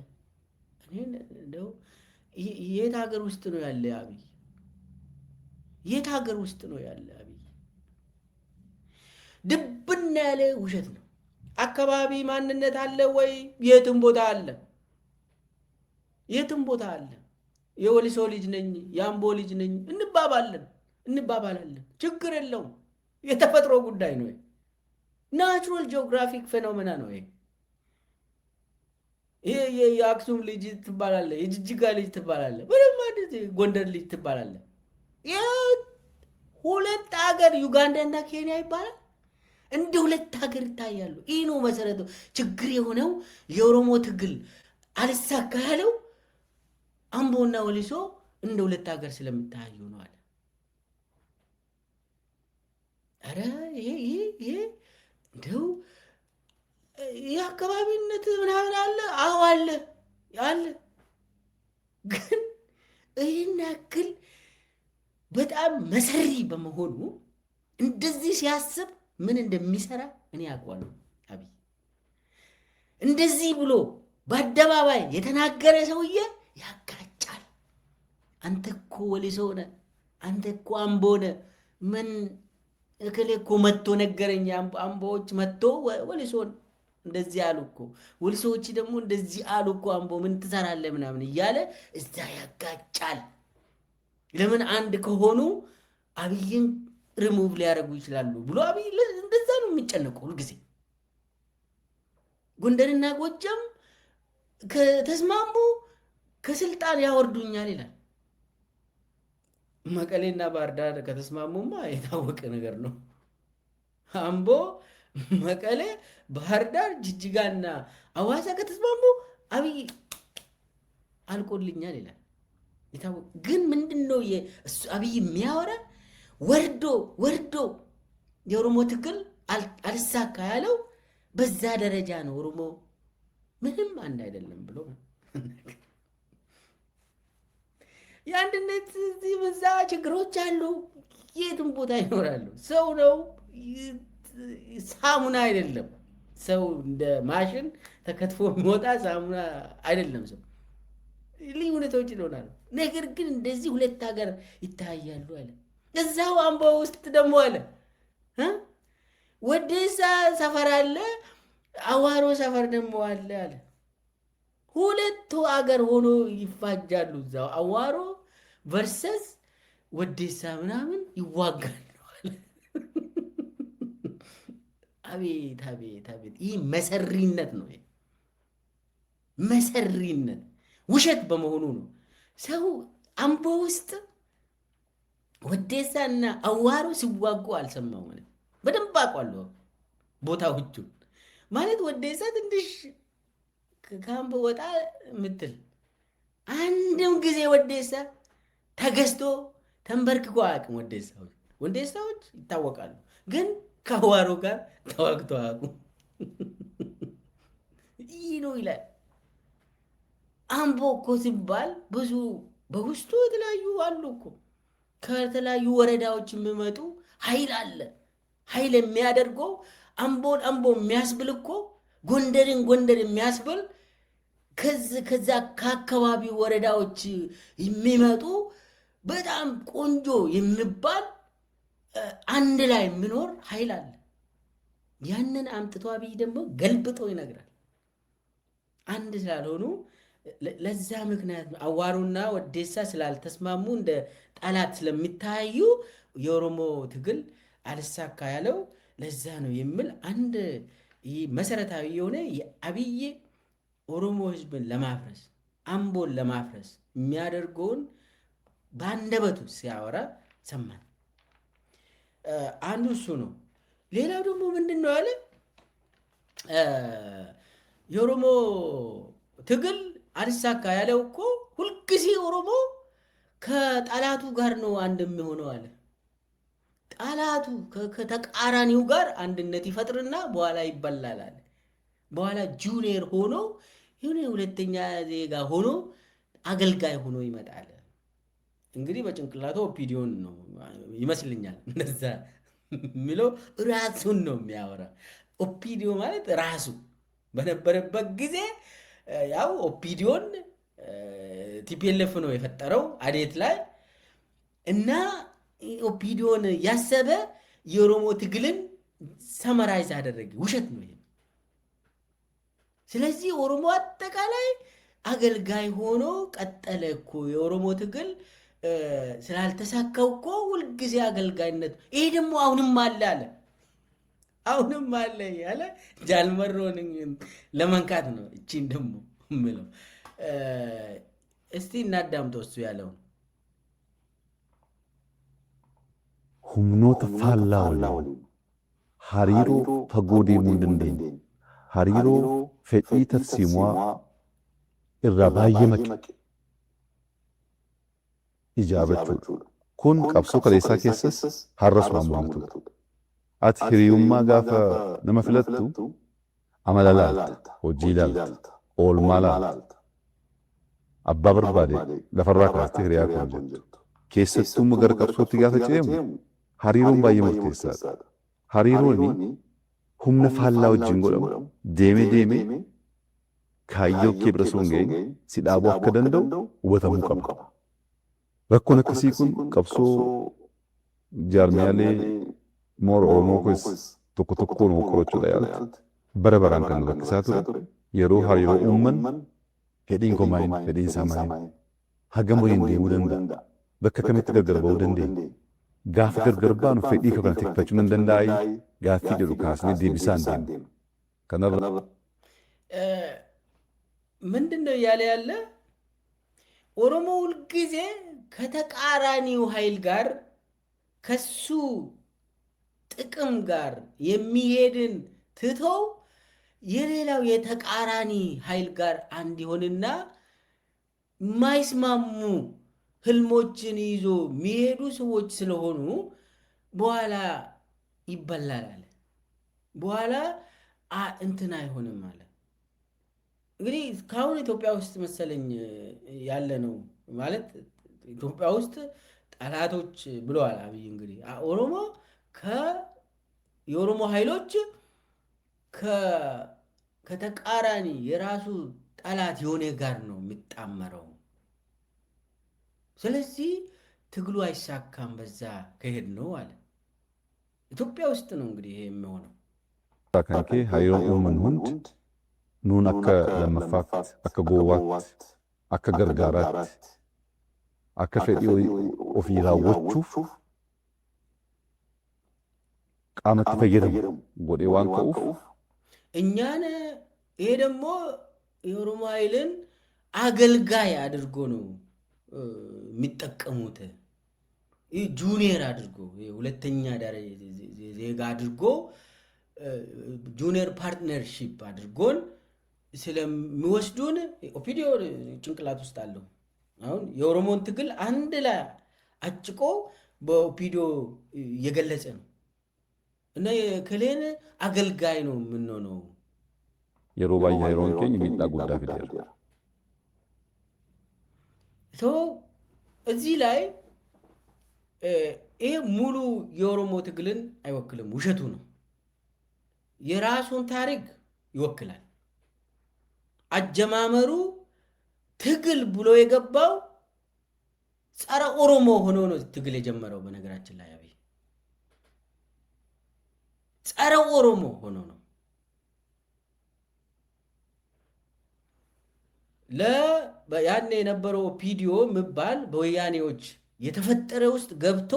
እንደው የት ሀገር ውስጥ ነው ያለ አብይ? የት ሀገር ውስጥ ነው ያለ አብይ? ድብና ያለ ውሸት ነው። አካባቢ ማንነት አለ ወይ? የትም ቦታ አለ። የትም ቦታ አለ። የወሊሶ ልጅ ነኝ፣ የአምቦ ልጅ ነኝ እንባባላለን። ችግር የለውም። የተፈጥሮ ጉዳይ ነው። ናቹራል ጂኦግራፊክ ፌኖሜና ነው። ይሄ የአክሱም ልጅ ትባላለ፣ የጅጅጋ ልጅ ትባላለ፣ ምንም ጎንደር ልጅ ትባላለ። ሁለት ሀገር ዩጋንዳ እና ኬንያ ይባላል። እንደ ሁለት ሀገር ይታያሉ። ይህ ነው መሰረቱ። ችግር የሆነው የኦሮሞ ትግል አልሳካ ያለው አምቦና ወሊሶ እንደ ሁለት ሀገር ስለሚታዩ ነው አለ። ኧረ ይሄ እንደው የአካባቢነት ምናምን አለ። አዎ አለ። ግን ይህን ያክል በጣም መሰሪ በመሆኑ እንደዚህ ሲያስብ ምን እንደሚሰራ እኔ አውቀዋለሁ። አብይ እንደዚህ ብሎ በአደባባይ የተናገረ ሰውዬ ያጋጫል። አንተ እኮ ወሊሶ ነህ፣ አንተ እኮ አምቦ ነህ። ምን እከሌ እኮ መጥቶ ነገረኝ፣ አምቦዎች መጥቶ ወሊሶን እንደዚህ አሉ እኮ፣ ወሊሶዎች ደግሞ እንደዚህ አሉ እኮ፣ አምቦ ምን ትሰራለህ ምናምን እያለ እዛ ያጋጫል። ለምን አንድ ከሆኑ አብይን ሪሙቭ ሊያደርጉ ይችላሉ ብሎ አብይ እንደዛ ነው የሚጨነቀው ሁልጊዜ። ጎንደርና ጎጃም ከተስማሙ ከስልጣን ያወርዱኛል ይላል። መቀሌና ባህር ዳር ከተስማሙማ የታወቀ ነገር ነው። አምቦ፣ መቀሌ፣ ባህር ዳር፣ ጅጅጋና አዋሳ ከተስማሙ አብይ አልቆልኛል ይላል። ግን ምንድን ነው አብይ የሚያወራ? ወርዶ የኦሮሞ ትግል አልሳካ ያለው በዛ ደረጃ ነው። ኦሮሞ ምንም አንድ አይደለም ብሎ የአንድነት እዚህ በዛ ችግሮች አሉ። የትም ቦታ ይኖራሉ። ሰው ነው፣ ሳሙና አይደለም። ሰው እንደ ማሽን ተከትፎ የሚወጣ ሳሙና አይደለም። ሰው ልዩነቶች ይሆናሉ። ነገር ግን እንደዚህ ሁለት ሀገር ይታያሉ አለ። እዛው አምቦ ውስጥ ደግሞ አለ ወዴሳ ሰፈር አለ፣ አዋሮ ሰፈር ደግሞ አለ አለ። ሁለቱ አገር ሆኖ ይፋጃሉ። እዛው አዋሮ ቨርሰስ ወዴሳ ምናምን ይዋጋሉ አለ። አቤት አቤት አቤት! ይህ መሰሪነት ነው። መሰሪነት ውሸት በመሆኑ ነው። ሰው አምቦ ውስጥ ወዴሳና አዋሮ ሲዋጉ አልሰማው ማለት በደንብ አውቃለሁ ቦታዎቹን። ማለት ወዴሳ ትንሽ ከአምቦ ወጣ ምትል አንድም ጊዜ ወዴሳ ተገዝቶ ተንበርክኮ አያውቅም። ወዴሳዎች ይታወቃሉ፣ ግን ከአዋሮ ጋር ተዋግቶ አያውቁም። ይህ ነው ይላል። አምቦ እኮ ሲባል ብዙ በውስጡ የተለያዩ አሉ እኮ ከተለያዩ ወረዳዎች የሚመጡ ኃይል አለ። ኃይል የሚያደርገው አምቦን አምቦ የሚያስብል እኮ ጎንደርን ጎንደር የሚያስብል ከዛ ከአካባቢ ወረዳዎች የሚመጡ በጣም ቆንጆ የሚባል አንድ ላይ የሚኖር ኃይል አለ። ያንን አምጥቶ አብይ ደግሞ ገልብጦ ይነግራል። አንድ ስላልሆኑ ለዛ ምክንያት አዋሩና ወዴሳ ስላልተስማሙ እንደ ጠላት ስለሚታዩ የኦሮሞ ትግል አልሳካ ያለው ለዛ ነው የሚል አንድ መሰረታዊ የሆነ የአብይ ኦሮሞ ህዝብን ለማፍረስ አምቦን ለማፍረስ የሚያደርገውን በአንደበቱ ሲያወራ ሰማን። አንዱ እሱ ነው። ሌላው ደግሞ ምንድን ነው ያለ የኦሮሞ ትግል አልሳካ ያለው እኮ ሁልጊዜ ኦሮሞ ከጠላቱ ጋር ነው አንድ የሚሆነው አለ። ጠላቱ ከተቃራኒው ጋር አንድነት ይፈጥርና በኋላ ይበላል አለ። በኋላ ጁኒየር ሆኖ የሆነ ሁለተኛ ዜጋ ሆኖ አገልጋይ ሆኖ ይመጣል። እንግዲህ በጭንቅላቱ ኦፒዲዮን ነው ይመስልኛል እንደዛ የሚለው ራሱን ነው የሚያወራ። ኦፒዲዮ ማለት ራሱ በነበረበት ጊዜ ያው ኦፒዲዮን ቲፒኤልኤፍ ነው የፈጠረው አዴት ላይ እና ኦፒዲዮን ያሰበ የኦሮሞ ትግልን ሰመራይዝ አደረገ። ውሸት ነው ይሄ። ስለዚህ ኦሮሞ አጠቃላይ አገልጋይ ሆኖ ቀጠለ እኮ። የኦሮሞ ትግል ስላልተሳካው እኮ ሁልጊዜ አገልጋይነት። ይሄ ደግሞ አሁንም አለ አለ አሁንም አለ ያለ ጃልመሮን ለመንካት ነው። እቺን ደግሞ ምለው እስቲ እናዳምጠው እሱ ያለውን። humnoota faallaa waliin hariiroo fagoo deemuu hin dandeenye hariiroo fedhii tarsiimoo irraa baay'ee maqe ijaarrachuudha. Kun qabsoo kaleessaa keessas har'asuma mul'atudha. Ati hiriyummaa gaafa nama filattu amala laalta, hojii laalta, oolmaa laalta. Abbaa barbaade lafarraa kaastee hiriyaa kan jettu. Keessattuu gara qabsootti gaafa ceemu hariiroon baay'ee murteessaadha. Hariiroon humna faallaa wajjin godhamu deemee kaayyoo kee bira osoo hin geenye si dhaabuu akka danda'u hubatamuu qaba. Rakkoon akkasii kun qabsoo jaarmiyaalee moora Oromoo keessa tokko tokkoon qorachuudha yaalta. Bara baraan kan nu rakkisaa ture yeroo hariiroo uummanni fedhiin koo maaliin fedhiin isaa maaliin hagam waliin deemuu danda'a. Bakka kamitti gargar ba'uu dandeenya. Gaafa gargar baanu fedhii kana tikfachuu nan danda'aa gaaffii jedhu kaasnee deebisaan deema. Kanarra ምንድን ነው እያለ ያለ ኦሮሞ ሁልጊዜ ከተቃራኒው ኃይል ጋር ከሱ ጥቅም ጋር የሚሄድን ትተው የሌላው የተቃራኒ ኃይል ጋር አንድ ይሆንና የማይስማሙ ህልሞችን ይዞ የሚሄዱ ሰዎች ስለሆኑ በኋላ ይበላል። በኋላ እንትን አይሆንም አለ። እንግዲህ እስካሁን ኢትዮጵያ ውስጥ መሰለኝ ያለ ነው ማለት ኢትዮጵያ ውስጥ ጠላቶች ብለዋል አብይ። እንግዲህ ኦሮሞ የኦሮሞ ኃይሎች ከተቃራኒ የራሱ ጠላት የሆነ ጋር ነው የሚጣመረው። ስለዚህ ትግሉ አይሳካም በዛ ከሄድ ነው አለ። ኢትዮጵያ ውስጥ ነው እንግዲህ ይሄ የሚሆነው። ከንኬ hariiroon uuman hundi nuun akka lammaffaatti, akka gowwaatti, akka gargaaraatti, akka fedhii ofii raawwachuuf qaamatti fayyadamu godhee waan ka'uuf እኛን ይሄ ደግሞ የኦሮሞ ኃይልን አገልጋይ አድርጎ ነው የሚጠቀሙት። ጁኒየር አድርጎ ሁለተኛ ዜጋ አድርጎ ጁኒየር ፓርትነርሺፕ አድርጎን ስለሚወስዱን ኦፒዲዮ ጭንቅላት ውስጥ አለው። አሁን የኦሮሞን ትግል አንድ ላይ አጭቆ በኦፒዲዮ እየገለጸ ነው እና የክሌን አገልጋይ ነው የምንሆነው። የሮባ የሮን ኬኝ የሚጣ ጉዳ ፊደር እዚህ ላይ ይሄ ሙሉ የኦሮሞ ትግልን አይወክልም፣ ውሸቱ ነው። የራሱን ታሪክ ይወክላል። አጀማመሩ ትግል ብሎ የገባው ጸረ ኦሮሞ ሆኖ ነው ትግል የጀመረው። በነገራችን ላይ አብይ ጸረ ኦሮሞ ሆኖ ነው ያኔ የነበረው ኦፒዲዮ የሚባል በወያኔዎች የተፈጠረ ውስጥ ገብቶ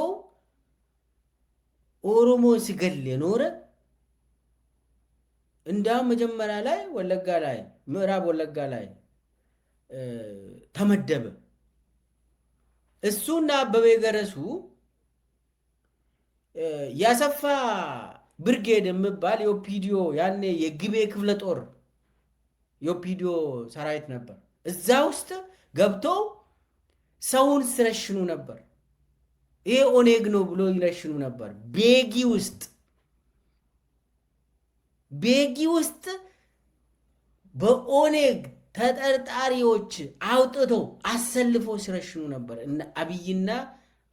ኦሮሞ ሲገል የኖረ እንዳውም መጀመሪያ ላይ ወለጋ ላይ ምዕራብ ወለጋ ላይ ተመደበ። እሱና አበበ ገረሱ ያሰፋ ብርጌድ የሚባል የኦፒዲዮ ያኔ የግቤ ክፍለ ጦር የኦፒዲዮ ሰራዊት ነበር። እዛ ውስጥ ገብተው ሰውን ስረሽኑ ነበር። ይሄ ኦኔግ ነው ብሎ ይረሽኑ ነበር። ቤጊ ውስጥ በኦኔግ ተጠርጣሪዎች አውጥቶ አሰልፎ ሲረሽኑ ነበር። እነ አብይና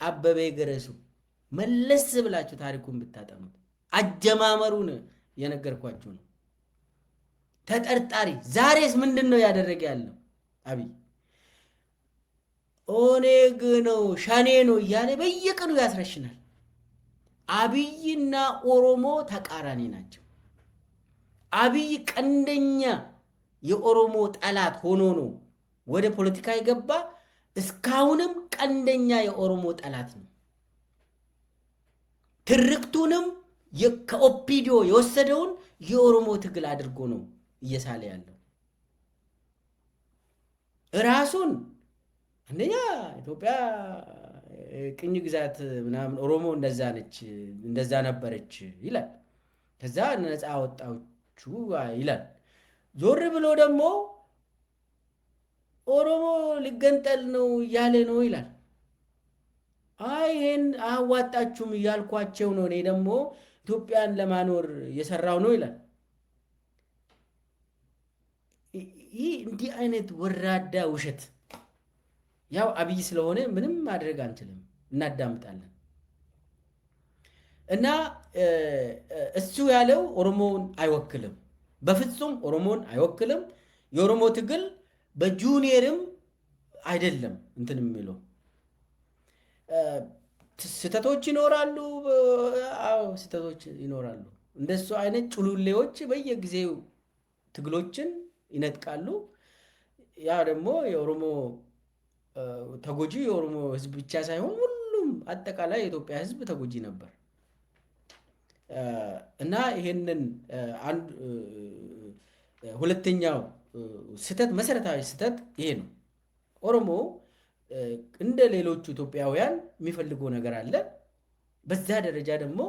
አበበ ገረሱ መለስ ብላችሁ ታሪኩን ብታጠኑት አጀማመሩን የነገርኳችሁ ነው። ተጠርጣሪ ዛሬስ ምንድን ነው ያደረገ ያለው? አብይ ኦኔግ ነው ሸኔ ነው እያለ በየቀኑ ያስረሽናል። አብይና ኦሮሞ ተቃራኒ ናቸው። አብይ ቀንደኛ የኦሮሞ ጠላት ሆኖ ነው ወደ ፖለቲካ የገባ። እስካሁንም ቀንደኛ የኦሮሞ ጠላት ነው። ትርክቱንም ከኦፒዲዮ የወሰደውን የኦሮሞ ትግል አድርጎ ነው እየሳለ ያለው። ራሱን አንደኛ ኢትዮጵያ ቅኝ ግዛት ምናምን ኦሮሞ እንደዛ ነች እንደዛ ነበረች ይላል። ከዛ ነፃ ወጣችሁ ይላል። ዞር ብሎ ደግሞ ኦሮሞ ሊገንጠል ነው እያለ ነው ይላል። አይ ይሄን አዋጣችሁም እያልኳቸው ነው፣ እኔ ደግሞ ኢትዮጵያን ለማኖር እየሰራው ነው ይላል። ይህ እንዲህ አይነት ወራዳ ውሸት ያው አብይ ስለሆነ ምንም ማድረግ አንችልም፣ እናዳምጣለን። እና እሱ ያለው ኦሮሞን አይወክልም፣ በፍጹም ኦሮሞን አይወክልም። የኦሮሞ ትግል በጁኒየርም አይደለም እንትን የሚለው ስህተቶች ይኖራሉ። አዎ ስህተቶች ይኖራሉ። እንደሱ አይነት ጭሉሌዎች በየጊዜው ትግሎችን ይነጥቃሉ። ያ ደግሞ የኦሮሞ ተጎጂ የኦሮሞ ሕዝብ ብቻ ሳይሆን ሁሉም አጠቃላይ የኢትዮጵያ ሕዝብ ተጎጂ ነበር እና ይሄንን ሁለተኛው ስህተት መሰረታዊ ስህተት ይሄ ነው። ኦሮሞ እንደ ሌሎቹ ኢትዮጵያውያን የሚፈልገው ነገር አለ። በዛ ደረጃ ደግሞ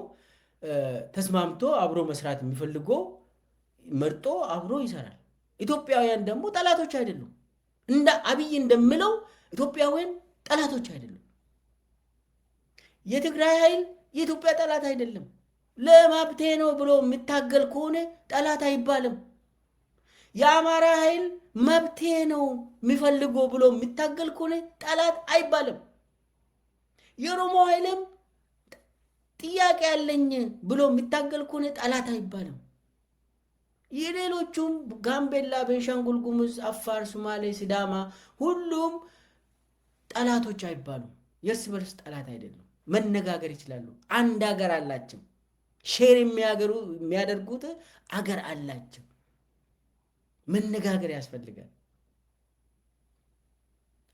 ተስማምቶ አብሮ መስራት የሚፈልገው መርጦ አብሮ ይሰራል። ኢትዮጵያውያን ደግሞ ጠላቶች አይደሉም። እንደ አብይ እንደምለው ኢትዮጵያውያን ጠላቶች አይደሉም። የትግራይ ኃይል የኢትዮጵያ ጠላት አይደለም። ለመብቴ ነው ብሎ የሚታገል ከሆነ ጠላት አይባልም። የአማራ ኃይል መብቴ ነው የሚፈልገው ብሎ የሚታገል ከሆነ ጠላት አይባልም። የኦሮሞ ኃይልም ጥያቄ ያለኝ ብሎ የሚታገል ከሆነ ጠላት አይባልም። የሌሎቹም ጋምቤላ፣ ቤንሻንጉል ጉሙዝ፣ አፋር፣ ሶማሌ፣ ሲዳማ ሁሉም ጠላቶች አይባሉም። የእርስ በርስ ጠላት አይደሉም። መነጋገር ይችላሉ። አንድ ሀገር አላቸው። ሼር የሚያደርጉት አገር አላቸው። መነጋገር ያስፈልጋል።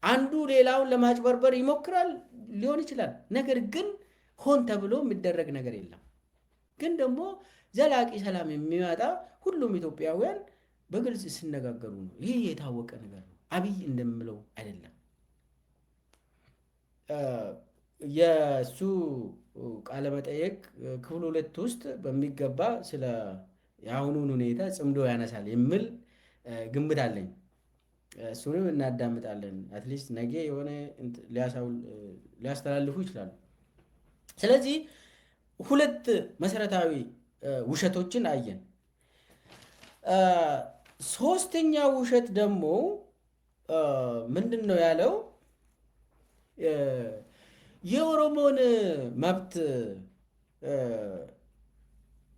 አንዱ ሌላውን ለማጭበርበር ይሞክራል ሊሆን ይችላል። ነገር ግን ሆን ተብሎ የሚደረግ ነገር የለም። ግን ደግሞ ዘላቂ ሰላም የሚመጣ ሁሉም ኢትዮጵያውያን በግልጽ ሲነጋገሩ ነው። ይሄ የታወቀ ነገር ነው። አብይ እንደምለው አይደለም። የእሱ ቃለመጠየቅ ክፍል 2 ውስጥ በሚገባ ስለ የአሁኑን ሁኔታ ጽምዶ ያነሳል የሚል ግምት አለኝ። እሱንም እናዳምጣለን። አትሊስት ነገ የሆነ ሊያስተላልፉ ይችላሉ። ስለዚህ 2 መሰረታዊ ውሸቶችን አየን። 3ኛው ውሸት ደግሞ ምንድን ነው ያለው? የኦሮሞን መብት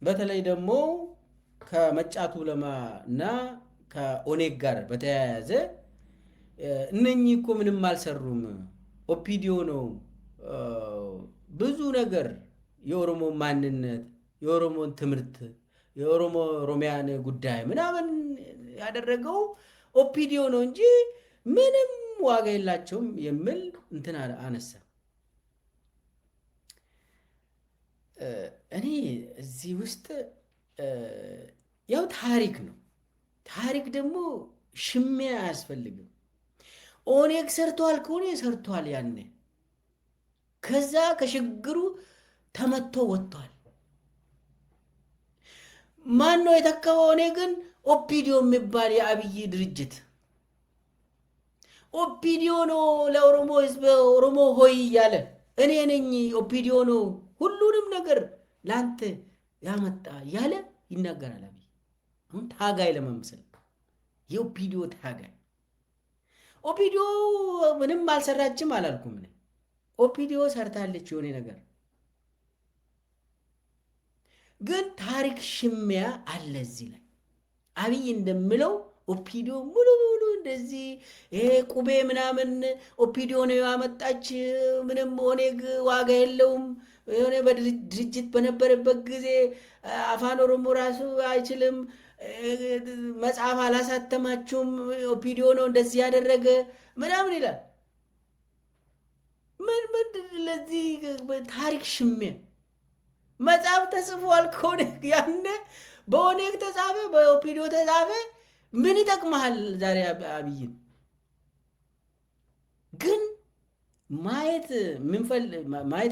በተለይ ደግሞ ከመጫቱ ለማ እና ከኦኔግ ጋር በተያያዘ እነኚህ እኮ ምንም አልሰሩም፣ ኦፒዲዮ ነው ብዙ ነገር የኦሮሞ ማንነት፣ የኦሮሞን ትምህርት፣ የኦሮሞ ኦሮሚያን ጉዳይ ምናምን ያደረገው ኦፒዲዮ ነው እንጂ ምንም ዋጋ የላቸውም የሚል እንትን አነሳ። እኔ እዚህ ውስጥ ያው ታሪክ ነው። ታሪክ ደግሞ ሽሚያ አያስፈልግም። ኦኔግ ሰርቷል ከሆነ ሰርቷል ያኔ። ከዛ ከሽግሩ ተመቶ ወጥቷል። ማን ነው የተካው? እኔ ግን ኦፒዲዮ የሚባል የአብይ ድርጅት ኦፒዲዮ ነው ለኦሮሞ ህዝብ ኦሮሞ ሆይ እያለ እኔ ነኝ ኦፒዲዮ ነው ሁሉንም ነገር ላንተ ያመጣ እያለ ይናገራል። አብይ አሁን ታጋይ ለመምሰል የኦፒዲዮ ታጋይ። ኦፒዲዮ ምንም አልሰራችም አላልኩም። ኦፒዲዮ ሰርታለች የሆነ ነገር፣ ግን ታሪክ ሽሚያ አለ እዚህ ላይ። አብይ እንደምለው ኦፒዲዮ ሙሉ ሙሉ እንደዚህ ይሄ ቁቤ ምናምን ኦፒዲዮ ነው ያመጣች፣ ምንም ኦኔግ ዋጋ የለውም። የሆነ በድርጅት በነበረበት ጊዜ አፋን ኦሮሞ ራሱ አይችልም፣ መጽሐፍ አላሳተማችሁም፣ ኦፒዲዮ ነው እንደዚህ ያደረገ ምናምን ይላል። ምን ለዚህ ታሪክ ሽሚያ መጽሐፍ ተጽፏል ከሆነ ያነ በኦኔግ ተጻፈ፣ በኦፒዲዮ ተጻፈ። ምን ይጠቅመሃል ዛሬ? አብይን ግን ማየት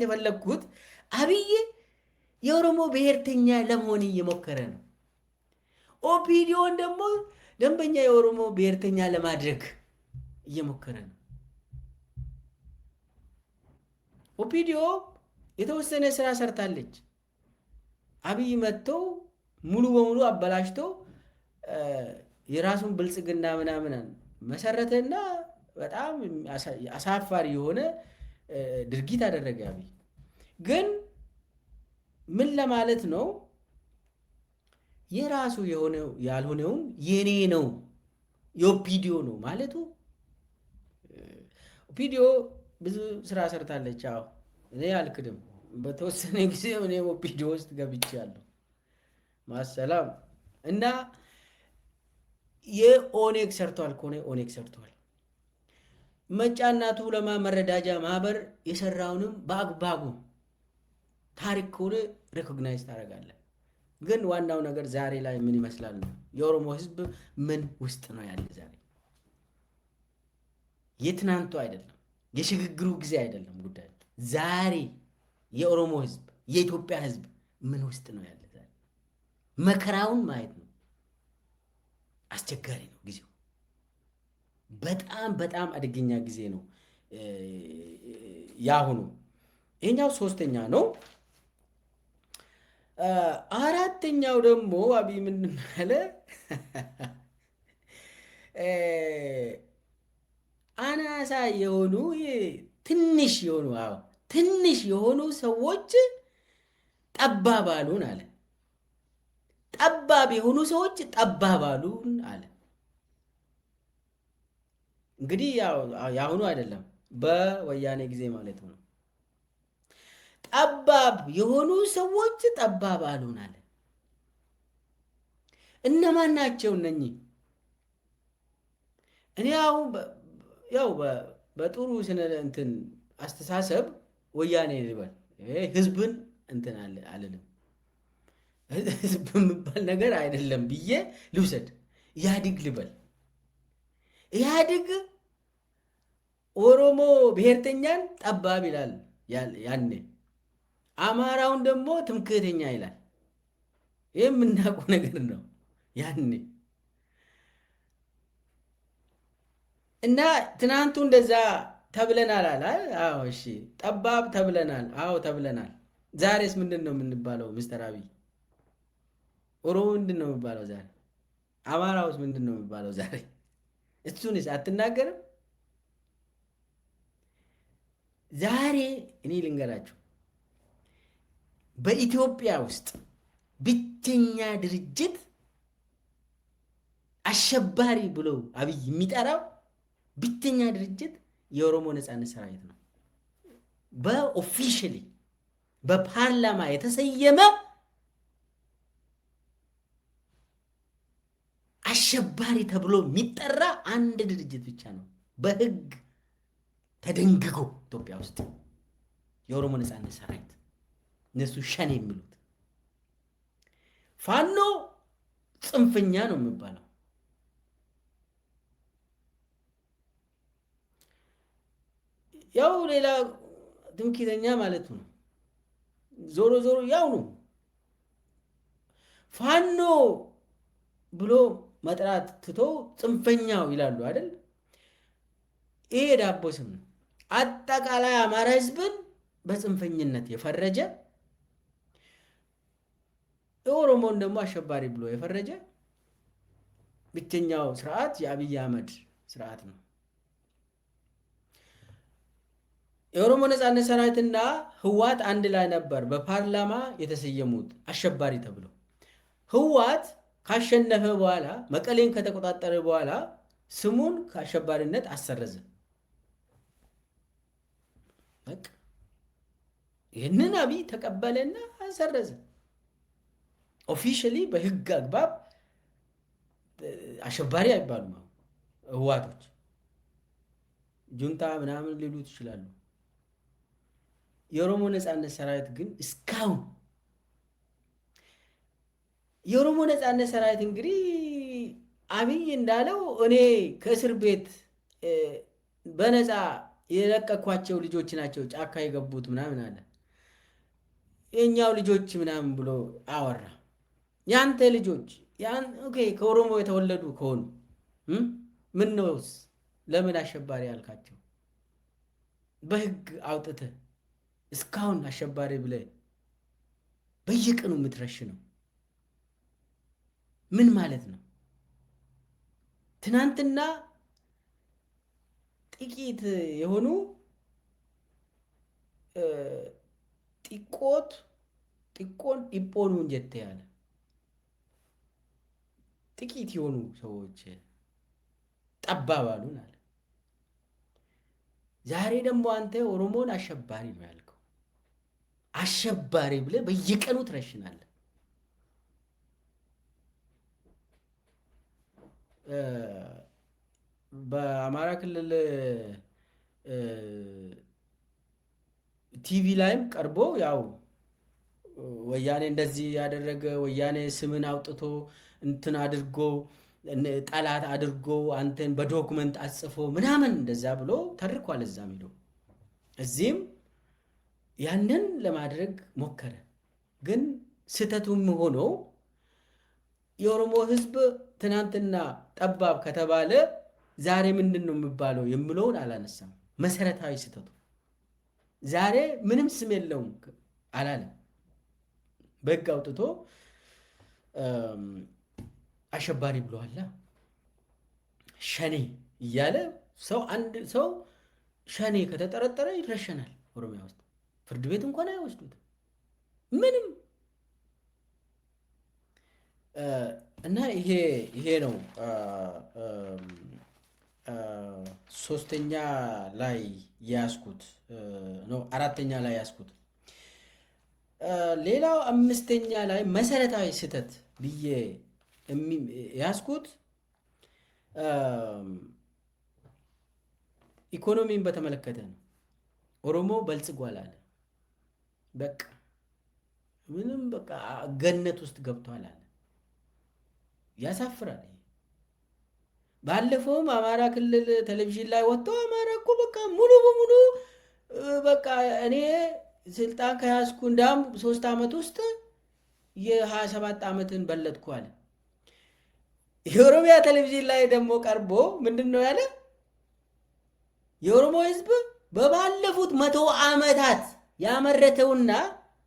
የፈለግኩት አብይ የኦሮሞ ብሔርተኛ ለመሆን እየሞከረ ነው። ኦፒዲዮን ደግሞ ደንበኛ የኦሮሞ ብሔርተኛ ለማድረግ እየሞከረ ነው። ኦፒዲዮ የተወሰነ ስራ ሰርታለች። አብይ መጥተው ሙሉ በሙሉ አበላሽቶ የራሱን ብልጽግና ምናምን መሰረተና በጣም አሳፋሪ የሆነ ድርጊት አደረገ። አብይ ግን ምን ለማለት ነው? የራሱ የሆነው ያልሆነውን የኔ ነው የኦፒዲዮ ነው ማለቱ። ኦፒዲዮ ብዙ ስራ ሰርታለች። አዎ እኔ አልክድም። በተወሰነ ጊዜ እኔ ኦፒዲዮ ውስጥ ገብቻለሁ። ማሰላም እና የኦኔግ ሰርቷል ከሆነ ኦኔግ ሰርቷል። መጫና ቱለማ መረዳጃ ማህበር የሰራውንም በአግባቡ ታሪክ ከሆነ ሪኮግናይዝ ታደርጋለህ። ግን ዋናው ነገር ዛሬ ላይ ምን ይመስላል ነው። የኦሮሞ ህዝብ ምን ውስጥ ነው ያለ ዛሬ? የትናንቱ አይደለም፣ የሽግግሩ ጊዜ አይደለም ጉዳይ። ዛሬ የኦሮሞ ህዝብ የኢትዮጵያ ህዝብ ምን ውስጥ ነው ያለ ዛሬ? መከራውን ማየት ነው። አስቸጋሪ ነው ጊዜው። በጣም በጣም አደገኛ ጊዜ ነው ያሁኑ። ይሄኛው ሶስተኛ ነው። አራተኛው ደግሞ አብይ ምንድን አለ? አናሳ የሆኑ ትንሽ የሆኑ ሰዎች ጠባብ አሉን አለ። ጠባብ የሆኑ ሰዎች ጠባብ አሉን አለ። እንግዲህ ያሁኑ አይደለም፣ በወያኔ ጊዜ ማለት ነው። ጠባብ የሆኑ ሰዎች ጠባብ አሉን አለ። እነማን ናቸው እነኚህ? እኔ አሁን ያው በጥሩ ስነ እንትን አስተሳሰብ ወያኔ ልበል፣ ህዝብን እንትን አልልም፣ ህዝብ የሚባል ነገር አይደለም ብዬ ልውሰድ። ኢህአዲግ ልበል። ኢህአዲግ ኦሮሞ ብሔርተኛን ጠባብ ይላል ያኔ፣ አማራውን ደግሞ ትምክህተኛ ይላል። ይህ የምናውቀው ነገር ነው ያኔ። እና ትናንቱ እንደዛ ተብለናል አለ። አዎ እሺ፣ ጠባብ ተብለናል። አዎ ተብለናል። ዛሬስ ምንድን ነው የምንባለው? ሚስተር አብይ ኦሮሞ ምንድን ነው የሚባለው ዛሬ? አማራውስ ምንድን ነው የሚባለው ዛሬ? እሱንስ አትናገርም? ዛሬ እኔ ልንገራችሁ፣ በኢትዮጵያ ውስጥ ብቸኛ ድርጅት አሸባሪ ብሎ አብይ የሚጠራው ብቸኛ ድርጅት የኦሮሞ ነጻነት ሰራዊት ነው። በኦፊሻሊ በፓርላማ የተሰየመ አሸባሪ ተብሎ የሚጠራ አንድ ድርጅት ብቻ ነው በህግ ተደንግጎ ኢትዮጵያ ውስጥ፣ የኦሮሞ ነጻነት ሰራዊት። እነሱ ሸኔ የሚሉት ፋኖ ጽንፈኛ ነው የሚባለው። ያው ሌላ ትምክህተኛ ማለት ነው። ዞሮ ዞሮ ያው ነው። ፋኖ ብሎ መጥራት ትቶ ጽንፈኛው ይላሉ አይደል? ይሄ ዳቦ ስም ነው። አጠቃላይ አማራ ህዝብን በጽንፈኝነት የፈረጀ የኦሮሞን ደግሞ አሸባሪ ብሎ የፈረጀ ብቸኛው ስርዓት የአብይ አህመድ ስርዓት ነው። የኦሮሞ ነጻነት ሰራዊትና ህዋት አንድ ላይ ነበር በፓርላማ የተሰየሙት አሸባሪ ተብሎ። ህዋት ካሸነፈ በኋላ መቀሌን ከተቆጣጠረ በኋላ ስሙን ከአሸባሪነት አሰረዘ። ይህንን አብይ ተቀበለና አሰረዘ። ኦፊሻሊ በህግ አግባብ አሸባሪ አይባሉም። ህዋቶች ጁንታ ምናምን ሊሉት ይችላሉ። የኦሮሞ ነጻነት ሰራዊት ግን እስካሁን የኦሮሞ ነጻነት ሰራዊት እንግዲህ አብይ እንዳለው እኔ ከእስር ቤት በነፃ የለቀኳቸው ልጆች ናቸው ጫካ የገቡት ምናምን አለ። የኛው ልጆች ምናምን ብሎ አወራ። ያንተ ልጆች ኦኬ ከኦሮሞ የተወለዱ ከሆኑ ምን ነውስ ለምን አሸባሪ ያልካቸው? በህግ አውጥተህ እስካሁን አሸባሪ ብለህ በየቀኑ የምትረሽ ነው ምን ማለት ነው? ትናንትና ጥቂት የሆኑ ጢቆን ዲጶኑ እንጀት ያለ ጥቂት የሆኑ ሰዎች ጠባባሉን አለ። ዛሬ ደግሞ አንተ ኦሮሞን አሸባሪ ነው ያልከው። አሸባሪ ብለህ በየቀኑ ትረሽናለህ። በአማራ ክልል ቲቪ ላይም ቀርቦ ያው ወያኔ እንደዚህ ያደረገ ወያኔ ስምን አውጥቶ እንትን አድርጎ ጠላት አድርጎ አንተን በዶክመንት አጽፎ ምናምን እንደዛ ብሎ ተርኳል። እዛም ሄዶ እዚህም ያንን ለማድረግ ሞከረ። ግን ስህተቱም ሆኖ የኦሮሞ ህዝብ ትናንትና ጠባብ ከተባለ ዛሬ ምንድን ነው የሚባለው የምለውን አላነሳም። መሰረታዊ ስህተቱ ዛሬ ምንም ስም የለውም አላለም። በህግ አውጥቶ አሸባሪ ብለዋላ። ሸኔ እያለ አንድ ሰው ሸኔ ከተጠረጠረ ይረሸናል። ኦሮሚያ ውስጥ ፍርድ ቤት እንኳን አይወስዱትም ምንም። እና ይሄ ነው ሶስተኛ ላይ ያስኩት ነው፣ አራተኛ ላይ ያስኩት። ሌላው አምስተኛ ላይ መሰረታዊ ስህተት ብዬ ያስኩት ኢኮኖሚን በተመለከተ ነው። ኦሮሞ በልጽጓል አለ። በቃ ምንም በቃ ገነት ውስጥ ገብቷል አለ። ያሳፍራል። ባለፈውም አማራ ክልል ቴሌቪዥን ላይ ወጥቶ አማራ እኮ በቃ ሙሉ በሙሉ በቃ እኔ ስልጣን ከያዝኩ እንዳም 3 ዓመት ውስጥ የ27 ዓመትን በለጥኩ አለ። የኦሮሚያ ቴሌቪዥን ላይ ደግሞ ቀርቦ ምንድን ነው ያለ? የኦሮሞ ህዝብ በባለፉት 100 ዓመታት ያመረተውና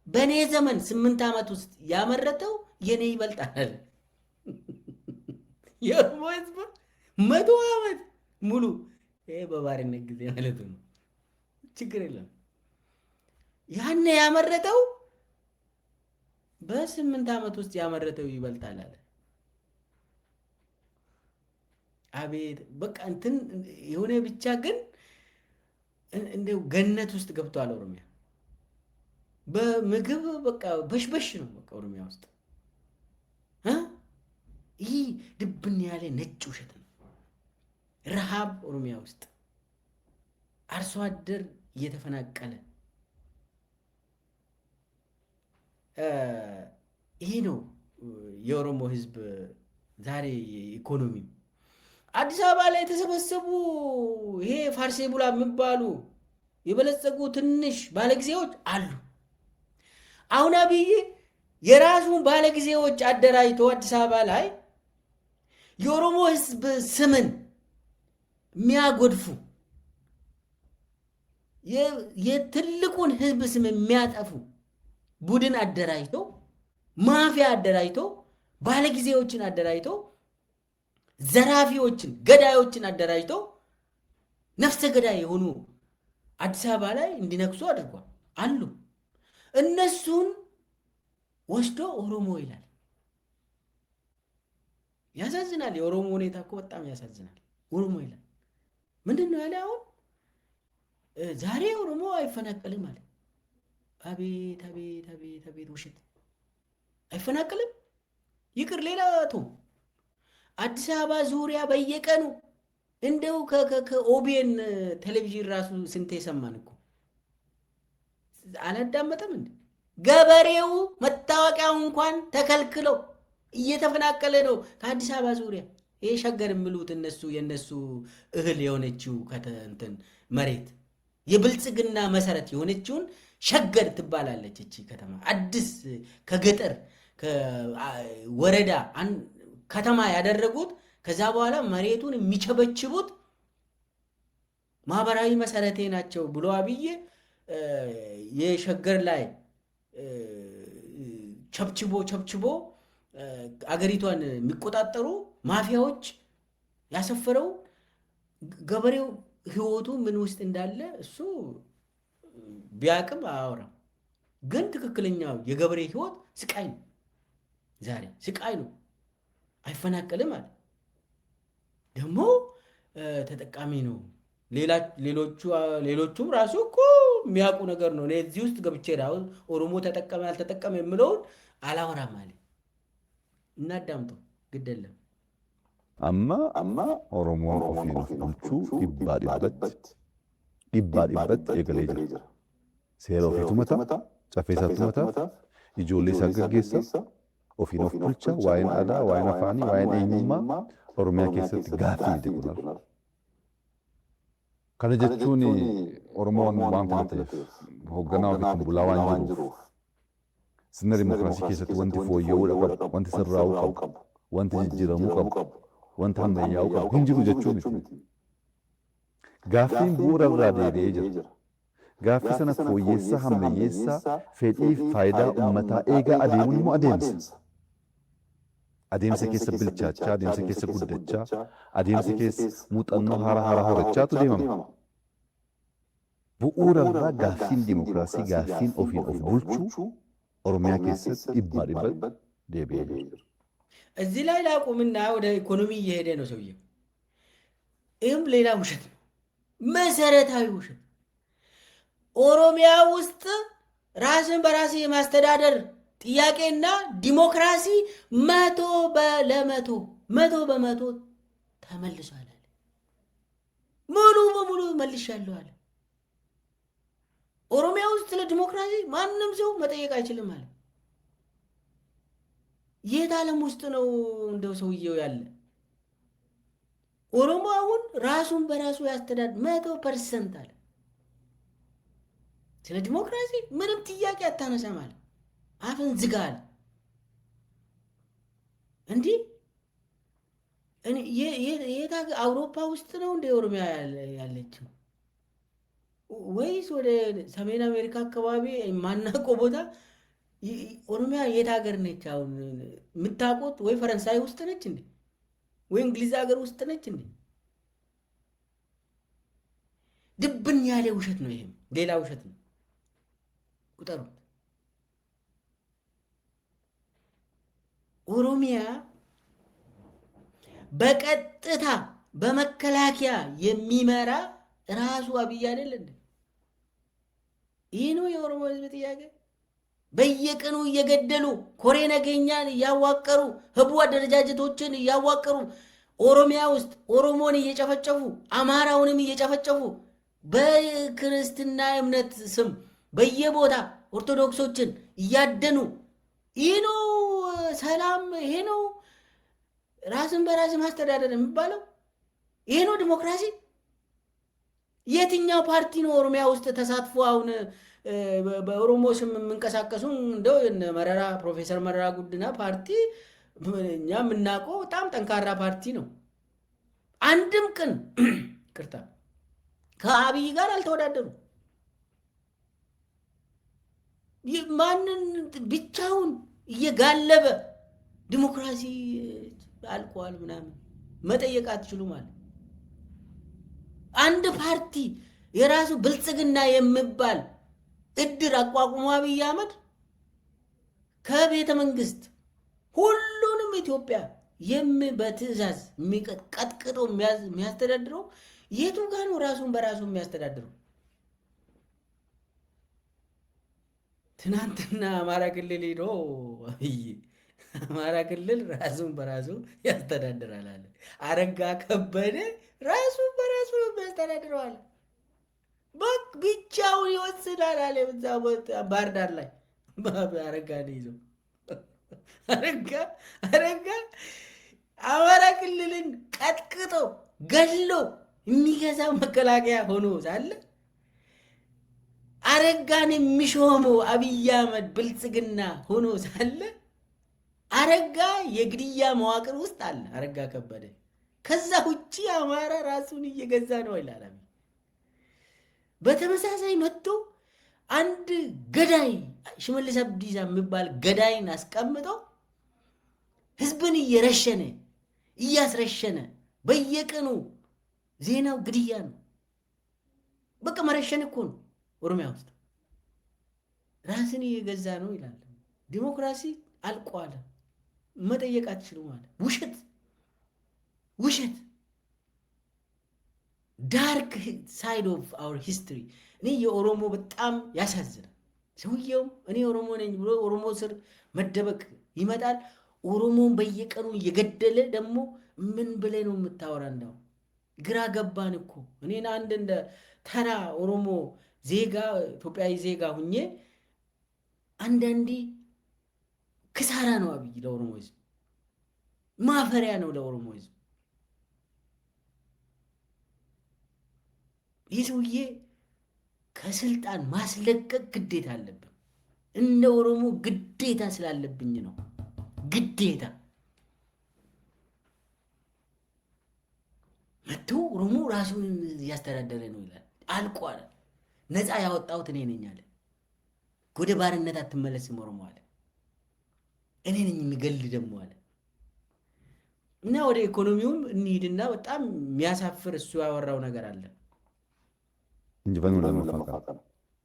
በእኔ ዘመን 8 ዓመት ውስጥ ያመረተው የኔ ይበልጣል። የኦሮሞ ህዝብ 100 ዓመት ሙሉ ይሄ በባርነት ጊዜ ማለት ነው። ችግር የለም። ያኔ ያመረተው በ8 ዓመት ውስጥ ያመረተው ይበልጣል አለ። አቤት በቃ እንትን የሆነ ብቻ ግን እንደው ገነት ውስጥ ገብቷል ኦሮሚያ። በምግብ በቃ በሽበሽ ነው በቃ ኦሮሚያ ውስጥ ይህ ድብን ያለ ነጭ ውሸት ነው። ረሃብ ኦሮሚያ ውስጥ አርሶ አደር እየተፈናቀለ ይሄ ነው የኦሮሞ ህዝብ ዛሬ ኢኮኖሚ። አዲስ አበባ ላይ የተሰበሰቡ ይሄ ፋርሴ ቡላ የሚባሉ የበለጸጉ ትንሽ ባለጊዜዎች አሉ። አሁን አብይ የራሱን ባለጊዜዎች አደራጅቶ አዲስ አበባ ላይ የኦሮሞ ህዝብ ስምን የሚያጎድፉ የትልቁን ህዝብ ስም የሚያጠፉ ቡድን አደራጅቶ ማፊያ አደራጅቶ ባለጊዜዎችን አደራጅቶ ዘራፊዎችን ገዳዮችን አደራጅቶ ነፍሰ ገዳይ የሆኑ አዲስ አበባ ላይ እንዲነግሱ አድርጓል አሉ። እነሱን ወስዶ ኦሮሞ ይላል። ያሳዝናል። የኦሮሞ ሁኔታ እኮ በጣም ያሳዝናል። ኦሮሞ ይላል። ምንድን ነው ያለ? አሁን ዛሬ ኦሮሞ አይፈናቀልም አለ። አቤት አቤት አቤት አቤት! ውሸት! አይፈናቀልም። ይቅር ሌላ ቶ አዲስ አበባ ዙሪያ በየቀኑ እንደው ከኦቢኤን ቴሌቪዥን ራሱ ስንቴ ሰማን እኮ። አላዳመጠም እንዴ? ገበሬው መታወቂያው እንኳን ተከልክለው እየተፈናቀለ ነው ከአዲስ አበባ ዙሪያ። ይሄ ሸገር የሚሉት እነሱ የነሱ እህል የሆነችው ከተንተን መሬት የብልጽግና መሰረት የሆነችውን ሸገር ትባላለች እቺ ከተማ። አዲስ ከገጠር ከወረዳ ከተማ ያደረጉት ከዛ በኋላ መሬቱን የሚቸበችቡት ማህበራዊ መሰረቴ ናቸው ብሎ አብይ የሸገር ላይ ቸብችቦ አገሪቷን የሚቆጣጠሩ ማፊያዎች ያሰፈረው ገበሬው ህይወቱ ምን ውስጥ እንዳለ እሱ ቢያቅም አያወራም። ግን ትክክለኛው የገበሬ ህይወት ስቃይ ነው። ዛሬ ስቃይ ነው። አይፈናቀልም አለ። ደግሞ ተጠቃሚ ነው። ሌሎቹም ራሱ እኮ የሚያውቁ ነገር ነው። እኔ እዚህ ውስጥ ገብቼ አሁን ኦሮሞ ተጠቀመ አልተጠቀመ የምለውን አላወራም አለ። እናዳምጠው ግድ የለም። አማ ኦሮሞን ኦፊን ኦፍልቹ ኢባዲበት የገሌ ጅራ ሴራ ኦፊቱ መታ ጨፌሳቱ መታ ኢጆሌ ሳገጌሳ ኦፊን ኦፍ ቡልቻ ዋይን አዳ ዋይን አፋኒ ዋይን ኤኙማ ኦሮሚያ ኬሰት ጋፊ ይደቁናል። kana jechuun oromoon waan kana ta'eef hoogganaa ofiitiin bulaa waan jiruuf sirna dimokiraasii keessatti wanti fooyya'uu qabu, wanti sirraa'uu qabu, wanti jijjiiramuu qabu, wanti ammayyaa'uu qabu hin jiru jechuu miti. Gaaffiin bu'uura irraa deebi'ee jira. Gaaffii sana fooyyeessaa hammayyeessaa fedhii faayidaa uummataa eegaa adeemuun immoo adeemsa. Adeemsa keessa bilchaachaa, adeemsa keessa guddachaa, adeemsa keessa muuxannoo haaraa horachaatu deemama. Bu'uura irraa gaaffiin dimokiraasii, gaaffiin ofiin of bulchuu ኦሮሚያ keessatti dhibba deebi'ee jira። እዚህ ላይ ላቁምና ወደ ኢኮኖሚ እየሄደ ነው ሰውዬው። ይህም ሌላ ውሸት ነው፣ መሰረታዊ ውሸት። ኦሮሚያ ውስጥ ራስን በራስ የማስተዳደር ጥያቄና ዲሞክራሲ መቶ በመቶ ተመልሷል አለ። ሙሉ በሙሉ መልሻለሁ አለ። ኦሮሚያ ውስጥ ስለ ዲሞክራሲ ማንም ሰው መጠየቅ አይችልም አለ። የት ዓለም ውስጥ ነው እንደው ሰውየው ያለ? ኦሮሞ አሁን ራሱን በራሱ ያስተዳድር 100% አለ። ስለ ዲሞክራሲ ምንም ጥያቄ አታነሳም አለ። አፍን ዝጋ አለ። እንዲህ የት አውሮፓ ውስጥ ነው እንደ ኦሮሚያ ያለችው ወይስ ወደ ሰሜን አሜሪካ አካባቢ ማናውቀው ቦታ? ኦሮሚያ የት ሀገር ነች? አሁን የምታውቁት ወይ ፈረንሳይ ውስጥ ነች እንዴ? ወይ እንግሊዝ ሀገር ውስጥ ነች እንዴ? ድብን ያለ ውሸት ነው። ይሄም ሌላ ውሸት ነው። ቁጠሩት። ኦሮሚያ በቀጥታ በመከላከያ የሚመራ ራሱ አብይ አይደል እንዴ? ይህ ነው የኦሮሞ ህዝብ ጥያቄ። በየቀኑ እየገደሉ ኮሬ ነገኛን እያዋቀሩ ህቡ አደረጃጀቶችን እያዋቀሩ ኦሮሚያ ውስጥ ኦሮሞን እየጨፈጨፉ አማራውንም እየጨፈጨፉ በክርስትና እምነት ስም በየቦታ ኦርቶዶክሶችን እያደኑ ይህ ነው ሰላም? ይሄ ነው ራስን በራስ ማስተዳደር የሚባለው? ይሄ ነው ዲሞክራሲ? የትኛው ፓርቲ ነው ኦሮሚያ ውስጥ ተሳትፎ አሁን በኦሮሞ ስም የምንቀሳቀሱ እንደው መረራ ፕሮፌሰር መረራ ጉዲና ፓርቲ እኛ የምናውቀው በጣም ጠንካራ ፓርቲ ነው። አንድም ቀን ቅርታ ከአብይ ጋር አልተወዳደሩ። ማንን ብቻውን እየጋለበ ዲሞክራሲ አልቋል ምናምን መጠየቅ አትችሉም አለ። አንድ ፓርቲ የራሱ ብልጽግና የሚባል እድር አቋቁሞ አብይ አህመድ ከቤተ መንግስት ሁሉንም ኢትዮጵያ በትዕዛዝ ቀጥቅጦ የሚያስተዳድረው የቱ ጋር ነው? ራሱን በራሱ የሚያስተዳድረው? ትናንትና አማራ ክልል ሄዶ አማራ ክልል ራሱን በራሱ ያስተዳድራል አለ። አረጋ ከበደ ራሱን በራሱ የሚያስተዳድረው አለ። ብቻውን ይወስዳል አለ። በዛ ባህር ዳር ላይ አረጋ ነው ይዘው አረጋ አማራ ክልልን ቀጥቅጦ ገሎ የሚገዛው መከላከያ ሆኖ ሳለ አረጋን የሚሾመው አብይ አህመድ ብልጽግና ሆኖ ሳለ አረጋ የግድያ መዋቅር ውስጥ አለ። አረጋ ከበደ ከዛ ውጪ አማራ ራሱን እየገዛ ነው ይላል። በተመሳሳይ መጥቶ አንድ ገዳይ ሽመልስ አብዲሳ የሚባል ገዳይን አስቀምጠው ህዝብን እየረሸነ እያስረሸነ በየቀኑ ዜናው ግድያ ነው። በቃ መረሸን እኮ ነው። ኦሮሚያ ውስጥ ራስን እየገዛ ነው ይላል። ዲሞክራሲ አልቋል፣ መጠየቅ አትችሉም አለ። ውሸት ዳርክ ሳይድ ኦፍ አወር ሂስትሪ። እኔ የኦሮሞ በጣም ያሳዝናል። ሰውየውም እኔ ኦሮሞ ነኝ ብሎ ኦሮሞ ስር መደበቅ ይመጣል። ኦሮሞን በየቀኑ እየገደለ ደግሞ ምን ብለህ ነው የምታወራ? እንዳው ግራ ገባን እኮ። እኔን አንድ እንደ ተራ ኦሮሞ ዜጋ ኢትዮጵያዊ ዜጋ ሁኜ አንዳንዴ ክሳራ ነው አብይ ለኦሮሞ ህዝብ፣ ማፈሪያ ነው ለኦሮሞ ህዝብ። ይህ ሰውዬ ከስልጣን ማስለቀቅ ግዴታ አለብን። እንደ ኦሮሞ ግዴታ ስላለብኝ ነው። ግዴታ መቶ ኦሮሞ ራሱን እያስተዳደረ ነው ይላል። አልቋል። ነፃ ያወጣሁት እኔ ነኝ አለ። ወደ ባርነት አትመለስም ኦሮሞ አለ። እኔ ነኝ የሚገል ደግሞ አለ። እና ወደ ኢኮኖሚውም እንሂድና በጣም የሚያሳፍር እሱ ያወራው ነገር አለ። injifannoon nama fakkaata.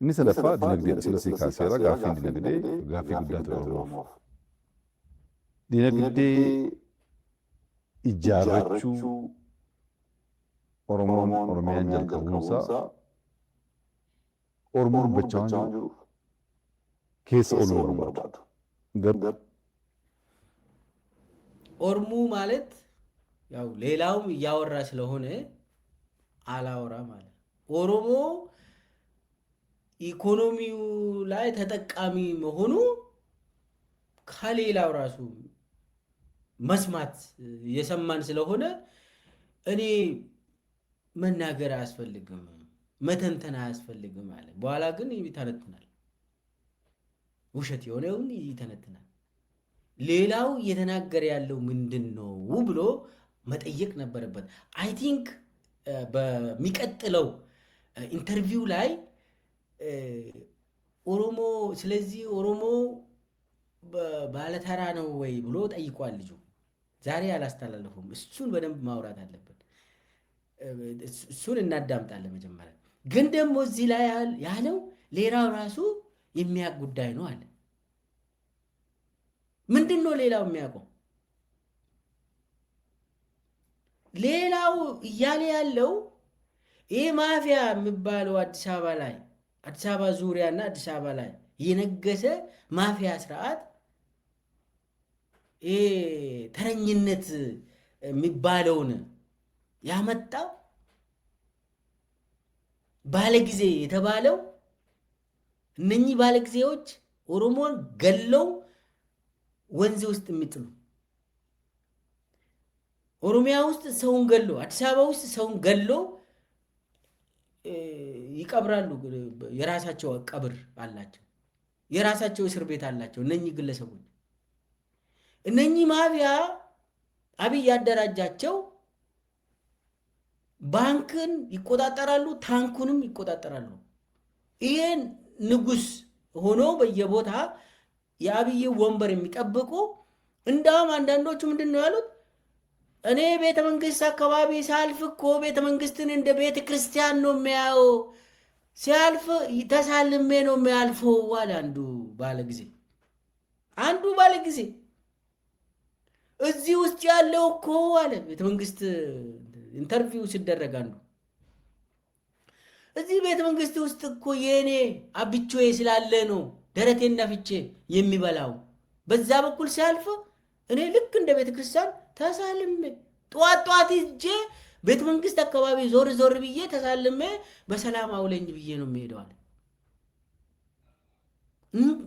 Inni sadaffaa dinagdeedha. Silsii kaaseera gaaffiin dinagdee gaaffii guddaa ture Oromoof. Dinagdee ijaarrachuu Oromoon Oromiyaan jalqabuunsaa Oromoon dubbachaa waan jiruuf keessa ooluu Oromoo barbaadu. ኦሮሞ ማለት ያው ሌላውም እያወራ ስለሆነ አላወራ ማለት ኦሮሞ ኢኮኖሚው ላይ ተጠቃሚ መሆኑ ከሌላው ራሱ መስማት የሰማን ስለሆነ እኔ መናገር አያስፈልግም፣ መተንተን አያስፈልግም አለ። በኋላ ግን ይተነትናል፣ ውሸት የሆነውን ይተነትናል። ሌላው እየተናገረ ያለው ምንድን ነው ብሎ መጠየቅ ነበረበት። አይ ቲንክ በሚቀጥለው ኢንተርቪው ላይ ኦሮሞ ስለዚህ ኦሮሞ ባለተራ ነው ወይ ብሎ ጠይቋል ልጁ። ዛሬ አላስተላለፉም። እሱን በደንብ ማውራት አለበት። እሱን እናዳምጣለን። መጀመሪያ ግን ደግሞ እዚህ ላይ ያለው ሌላው ራሱ የሚያውቅ ጉዳይ ነው አለ። ምንድን ነው ሌላው የሚያውቀው? ሌላው እያለ ያለው ይህ ማፊያ የሚባለው አዲስ አበባ ላይ አዲስ አበባ ዙሪያና አዲስ አበባ ላይ የነገሰ ማፊያ ስርዓት ተረኝነት የሚባለውን ያመጣው ባለጊዜ የተባለው እነኚህ ባለጊዜዎች ኦሮሞን ገለው ወንዝ ውስጥ የሚጥሉ ኦሮሚያ ውስጥ ሰውን ገሎ አዲስ አበባ ውስጥ ሰውን ገሎ ይቀብራሉ። የራሳቸው ቀብር አላቸው፣ የራሳቸው እስር ቤት አላቸው። እነኚህ ግለሰቦች እነኚህ ማፊያ አብይ ያደራጃቸው ባንክን ይቆጣጠራሉ፣ ታንኩንም ይቆጣጠራሉ። ይሄን ንጉስ ሆኖ በየቦታ የአብይ ወንበር የሚጠብቁ እንዳውም አንዳንዶቹ ምንድን ነው ያሉት? እኔ ቤተ መንግስት አካባቢ ሳልፍ እኮ ቤተ መንግስትን እንደ ቤተ ክርስቲያን ነው የሚያየው፣ ሲያልፍ ተሳልሜ ነው የሚያልፈው አለ አንዱ ባለ ጊዜ እዚህ ውስጥ ያለው እኮ አለ ቤተ መንግስት ኢንተርቪው ሲደረግ አንዱ እዚህ ቤተ መንግስት ውስጥ እኮ የኔ አብቾዬ ስላለ ነው ደረቴን ነፍቼ የሚበላው። በዛ በኩል ሲያልፍ እኔ ልክ እንደ ቤተ ክርስቲያን ተሳልሜ ጧት ሂጄ ቤተ መንግስት አካባቢ ዞር ብዬ ተሳልሜ በሰላም አውለኝ ብዬ ነው የሚሄደው አለ።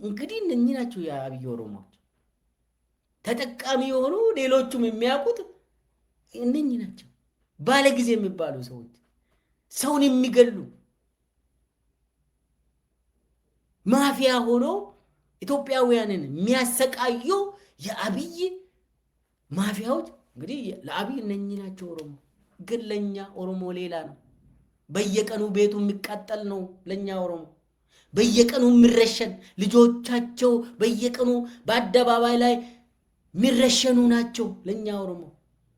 እንግዲህ እነኚህ ናቸው የአብይ ኦሮሞዎች ተጠቃሚ የሆኑ ሌሎቹም የሚያውቁት እነኚህ ናቸው። ባለጊዜ የሚባሉ ሰዎች ሰውን የሚገሉ ማፊያ ሆኖ ኢትዮጵያውያንን የሚያሰቃዩ የአብይ ማፊያዎች እንግዲህ ለአብይ እነኚህ ናቸው። ኦሮሞ ግን ለኛ ኦሮሞ ሌላ ነው። በየቀኑ ቤቱ የሚቃጠል ነው ለኛ ኦሮሞ። በየቀኑ የሚረሸን ልጆቻቸው በየቀኑ በአደባባይ ላይ የሚረሸኑ ናቸው ለኛ ኦሮሞ።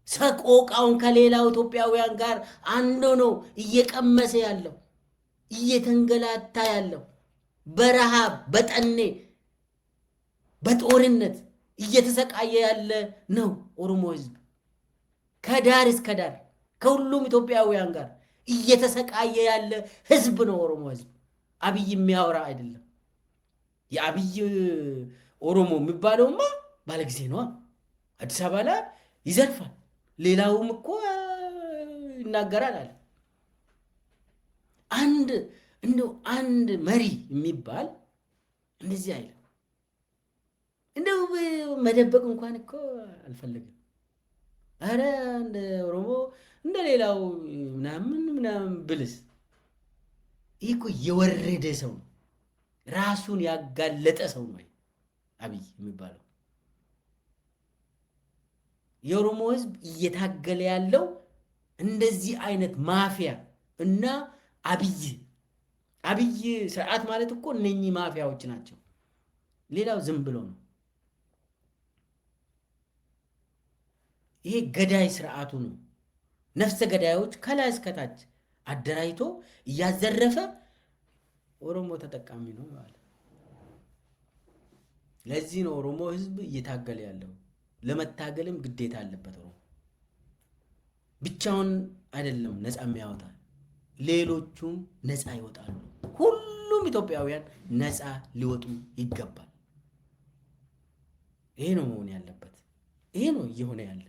ሰቆቃውን ከሌላው ኢትዮጵያውያን ጋር አንዱ ነው እየቀመሰ ያለው እየተንገላታ ያለው በረሃብ በጠኔ በጦርነት እየተሰቃየ ያለ ነው ኦሮሞ ህዝብ። ከዳር እስከ ዳር ከሁሉም ኢትዮጵያውያን ጋር እየተሰቃየ ያለ ህዝብ ነው ኦሮሞ ህዝብ። አብይ የሚያወራ አይደለም። የአብይ ኦሮሞ የሚባለውማ ባለጊዜ ነው። አዲስ አበባ ላይ ይዘርፋል፣ ሌላውም እኮ ይናገራል አለ። አንድ መሪ የሚባል እንደዚህ አይልም። እንደው መደበቅ እንኳን እኮ አልፈለግም። አረ እንደ ኦሮሞ እንደ ሌላው ምናምን ብልስ ይህ እኮ የወረደ ሰው ነው፣ ራሱን ያጋለጠ ሰው ነው አብይ የሚባለው። የኦሮሞ ህዝብ እየታገለ ያለው እንደዚህ አይነት ማፊያ እና አብይ ስርዓት ማለት እኮ እነኚህ ማፊያዎች ናቸው። ሌላው ዝም ብሎ ነው። ይሄ ገዳይ ስርዓቱ ነው። ነፍሰ ገዳዮች ከላይ እስከታች አደራጅቶ እያዘረፈ ኦሮሞ ተጠቃሚ ነው ማለት። ለዚህ ነው ኦሮሞ ህዝብ እየታገለ ያለው። ለመታገልም ግዴታ አለበት። ኦሮሞ ብቻውን አይደለም ነፃ የሚያወጣ፣ ሌሎቹም ነፃ ይወጣሉ። ሁሉም ኢትዮጵያውያን ነፃ ሊወጡ ይገባል። ይሄ ነው መሆን ያለበት። ይሄ ነው እየሆነ ያለ።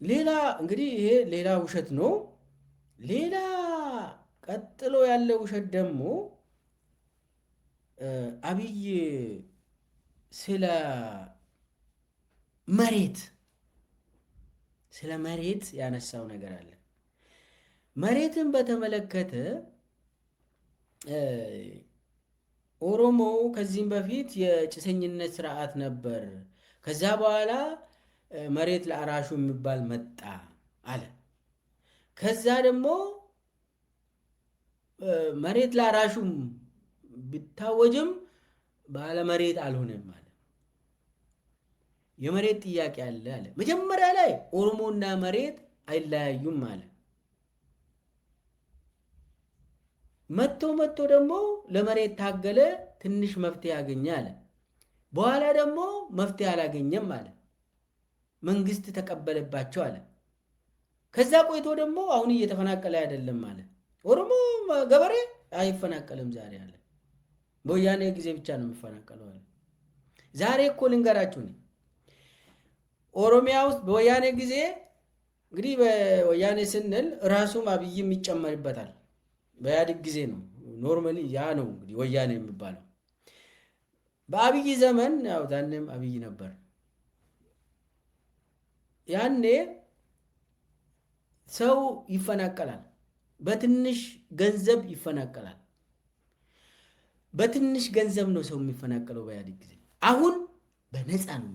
ሌላ እንግዲህ ይሄ ሌላ ውሸት ነው። ሌላ ቀጥሎ ያለ ውሸት ደግሞ አብይ ስለ መሬት ያነሳው ነገር አለ። መሬትን በተመለከተ ኦሮሞ ከዚህም በፊት የጭሰኝነት ስርዓት ነበር፣ ከዛ በኋላ መሬት ለአራሹ የሚባል መጣ አለ። ከዛ ደግሞ መሬት ለአራሹም ቢታወጅም ባለ መሬት አልሆነም አለ። የመሬት ጥያቄ አለ አለ። መጀመሪያ ላይ ኦሮሞና መሬት አይለያዩም አለ። መጥቶ ደግሞ ለመሬት ታገለ፣ ትንሽ መፍትሄ ያገኘ አለ። በኋላ ደግሞ መፍትሄ አላገኘም አለ። መንግስት ተቀበለባቸው አለ። ከዛ ቆይቶ ደግሞ አሁን እየተፈናቀለ አይደለም አለ። ኦሮሞ ገበሬ አይፈናቀልም ዛሬ አለ። በወያኔ ጊዜ ብቻ ነው የሚፈናቀለው አለ። ዛሬ እኮ ልንገራችሁ ነው ኦሮሚያ ውስጥ በወያኔ ጊዜ እንግዲህ በወያኔ ስንል ራሱም አብይም ይጨመርበታል። በኢህአዴግ ጊዜ ነው ኖርማሊ ያ ነው እንግዲህ ወያኔ የሚባለው። በአብይ ዘመን ያው ዛኔም አብይ ነበር። ያኔ ሰው ይፈናቀላል። በትንሽ ገንዘብ ይፈናቀላል። በትንሽ ገንዘብ ነው ሰው የሚፈናቀለው በኢህአዴግ ጊዜ። አሁን በነፃ ነው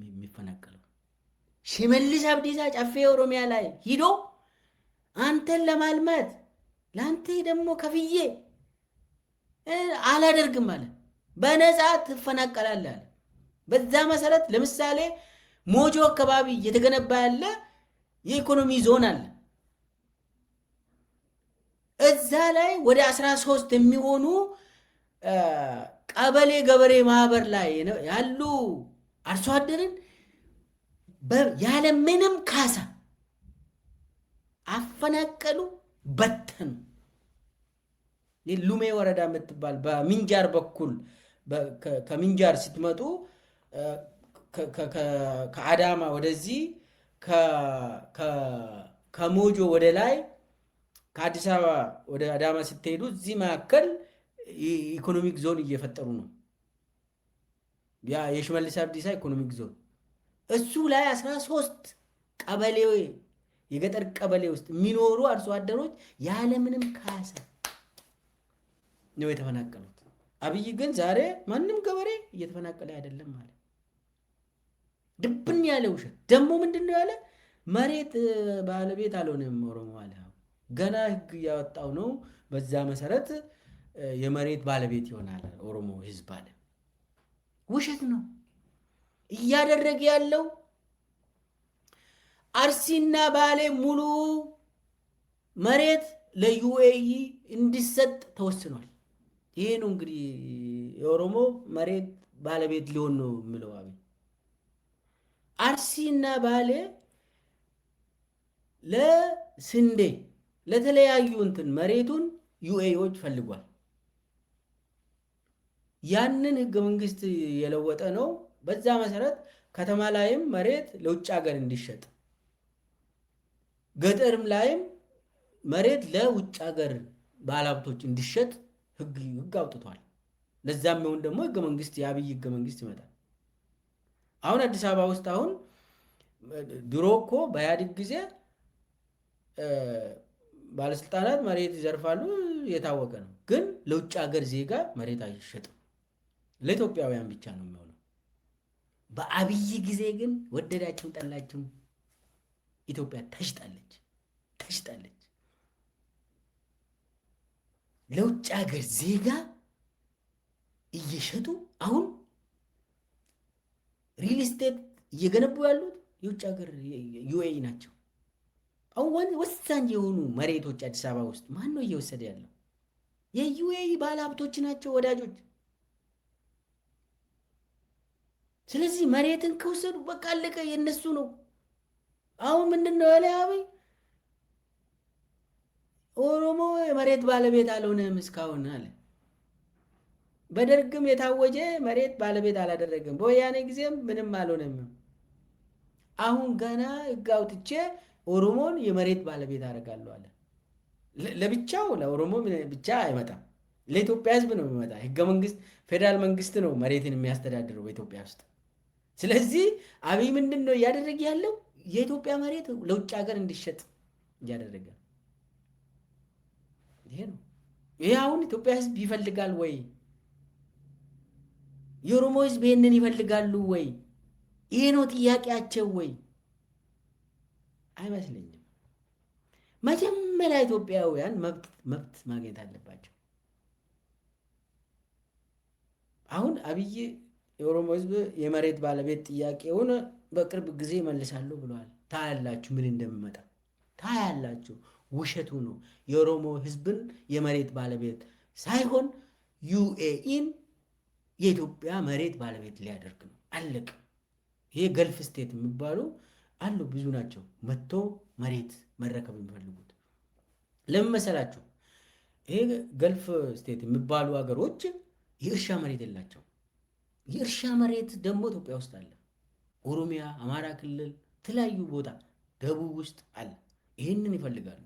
የሚፈናቀለው። ሽመልስ አብዲሳ ጨፌ ኦሮሚያ ላይ ሂዶ አንተን ለማልማት ለአንተ ደግሞ ከፍዬ አላደርግም አለ። በነፃ ትፈናቀላለህ አለ። በዛ መሰረት ለምሳሌ ሞጆ አካባቢ እየተገነባ ያለ የኢኮኖሚ ዞን አለ። እዛ ላይ ወደ 13 የሚሆኑ ቀበሌ ገበሬ ማህበር ላይ ያሉ አርሶ አደርን ያለ ምንም ካሳ አፈናቀሉ፣ በተኑ። ሉሜ ወረዳ የምትባል በሚንጃር በኩል ከሚንጃር ስትመጡ ከአዳማ ወደዚህ ከሞጆ ወደ ላይ ከአዲስ አበባ ወደ አዳማ ስትሄዱ እዚህ መካከል ኢኮኖሚክ ዞን እየፈጠሩ ነው። ያ የሽመልስ አብዲሳ ኢኮኖሚክ ዞን እሱ ላይ 13 ቀበሌ የገጠር ቀበሌ ውስጥ የሚኖሩ አርሶ አደሮች ያለምንም ካሳ ነው የተፈናቀሉት። አብይ ግን ዛሬ ማንም ገበሬ እየተፈናቀለ አይደለም ማለት ድብን ያለ ውሸት። ደግሞ ምንድን ነው ያለ? መሬት ባለቤት አልሆነም ኦሮሞ አለ። ገና ህግ እያወጣው ነው። በዛ መሰረት የመሬት ባለቤት ይሆናል ኦሮሞ ህዝብ አለ። ውሸት ነው እያደረገ ያለው። አርሲና ባሌ ሙሉ መሬት ለዩኤኢ እንዲሰጥ ተወስኗል። ይሄ ነው እንግዲህ የኦሮሞ መሬት ባለቤት ሊሆን ነው የሚለው አብይ። አርሲና ባሌ ለስንዴ ለተለያዩ እንትን መሬቱን ዩኤኢዎች ፈልጓል። ያንን ህገ መንግስት የለወጠ ነው። በዛ መሰረት ከተማ ላይም መሬት ለውጭ ሀገር እንዲሸጥ፣ ገጠርም ላይም መሬት ለውጭ ሀገር ባለሀብቶች እንዲሸጥ ህግ አውጥቷል። ለዛም ይሁን ደግሞ ህገ መንግስት የአብይ ህገ መንግስት ይመጣል። አሁን አዲስ አበባ ውስጥ አሁን ድሮ እኮ በኢህአዴግ ጊዜ ባለስልጣናት መሬት ይዘርፋሉ፣ የታወቀ ነው። ግን ለውጭ ሀገር ዜጋ መሬት አይሸጥም፣ ለኢትዮጵያውያን ብቻ ነው የሚሆነው። በአብይ ጊዜ ግን ወደዳችሁም ጠላችሁም ኢትዮጵያ ተሽጣለች። ለውጭ ሀገር ዜጋ እየሸጡ አሁን ሪል ስቴት እየገነቡ ያሉት የውጭ ሀገር ዩኤኢ ናቸው። አሁን ወሳኝ የሆኑ መሬቶች አዲስ አበባ ውስጥ ማን ነው እየወሰደ ያለው? የዩኤኢ ባለሀብቶች ናቸው ወዳጆች። ስለዚህ መሬትን ከወሰዱ በቃ አለቀ፣ የነሱ ነው። አሁን ምንድን ነው ያለ አብይ? ኦሮሞ የመሬት ባለቤት አልሆነም እስካሁን አለ። በደርግም የታወጀ መሬት ባለቤት አላደረገም፣ በወያኔ ጊዜም ምንም አልሆነም። አሁን ገና ህግ አውጥቼ ኦሮሞን የመሬት ባለቤት አደርጋለሁ አለ። ለብቻው ለኦሮሞ ብቻ አይመጣም፣ ለኢትዮጵያ ህዝብ ነው የሚመጣ። ህገ መንግስት ፌዴራል መንግስት ነው መሬትን የሚያስተዳድረው በኢትዮጵያ ውስጥ። ስለዚህ አብይ ምንድን ነው እያደረገ ያለው? የኢትዮጵያ መሬት ለውጭ ሀገር እንዲሸጥ እያደረገ ነው። ይሄ ነው። ይሄ አሁን ኢትዮጵያ ህዝብ ይፈልጋል ወይ? የኦሮሞ ህዝብ ይሄንን ይፈልጋሉ ወይ? ይሄ ነው ጥያቄያቸው ወይ? አይመስለኝም። መጀመሪያ ኢትዮጵያውያን መብት ማግኘት አለባቸው። አሁን አብይ የኦሮሞ ህዝብ የመሬት ባለቤት ጥያቄውን በቅርብ ጊዜ መልሳለሁ ብለዋል። ታያላችሁ ምን እንደሚመጣ ታያላችሁ። ውሸቱ ነው። የኦሮሞ ህዝብን የመሬት ባለቤት ሳይሆን ዩኤኢን የኢትዮጵያ መሬት ባለቤት ሊያደርግ ነው። አለቅ። ይሄ ገልፍ ስቴት የሚባሉ አሉ፣ ብዙ ናቸው። መጥቶ መሬት መረከብ የሚፈልጉት ለምን መሰላችሁ? ይሄ ገልፍ ስቴት የሚባሉ ሀገሮች የእርሻ መሬት የላቸው። የእርሻ መሬት ደግሞ ኢትዮጵያ ውስጥ አለ። ኦሮሚያ፣ አማራ ክልል፣ የተለያዩ ቦታ ደቡብ ውስጥ አለ። ይህንን ይፈልጋሉ።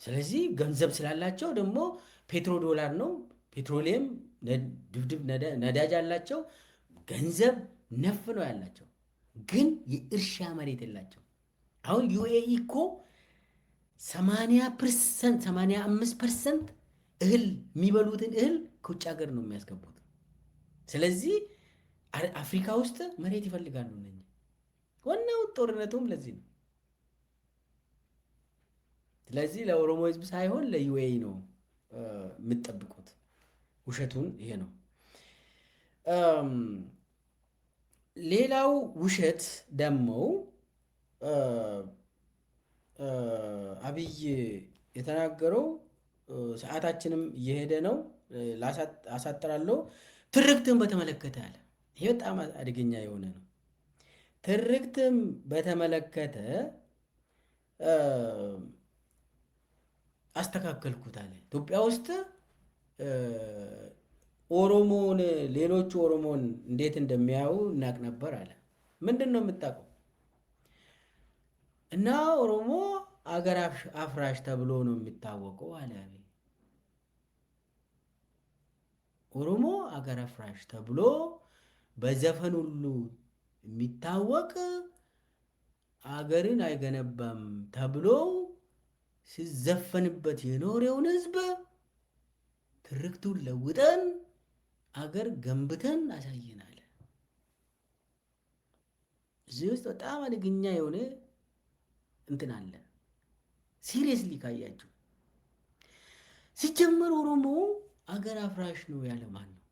ስለዚህ ገንዘብ ስላላቸው ደግሞ ፔትሮ ዶላር ነው፣ ፔትሮሊየም ድብድብ ነዳጅ አላቸው፣ ገንዘብ ነፍ ነው ያላቸው። ግን የእርሻ መሬት የላቸው። አሁን ዩኤኢ እኮ 80% 85% እህል የሚበሉትን እህል ከውጭ ሀገር ነው የሚያስገቡት። ስለዚህ አፍሪካ ውስጥ መሬት ይፈልጋሉ እነኚህ። ዋናው ጦርነቱም ለዚህ ነው። ስለዚህ ለኦሮሞ ህዝብ ሳይሆን ለዩኤኢ ነው የምትጠብቁት። ውሸቱን ይሄ ነው። ሌላው ውሸት ደግሞ አብይ የተናገረው ሰዓታችንም እየሄደ ነው፣ አሳጥራለሁ። ትርክትን በተመለከተ አለ። ይሄ በጣም አደገኛ የሆነ ነው። ትርክትን በተመለከተ አስተካከልኩት አለ። ኢትዮጵያ ውስጥ ኦሮሞን ሌሎቹ ኦሮሞን እንዴት እንደሚያዩ እናቅ ነበር አለ። ምንድን ነው የምታውቀው? እና ኦሮሞ አገር አፍራሽ ተብሎ ነው የሚታወቀው አለ። ኦሮሞ አገር አፍራሽ ተብሎ በዘፈን ሁሉ የሚታወቅ አገርን አይገነባም ተብሎ ሲዘፈንበት የኖረውን ህዝብ ትርክቱን ለውጠን አገር ገንብተን አሳየናል። እዚህ ውስጥ በጣም አደገኛ የሆነ እንትን አለ። ሲሪየስሊ ካያችሁ ሲጀመር ኦሮሞ አገር አፍራሽ ነው ያለ ማን ነው?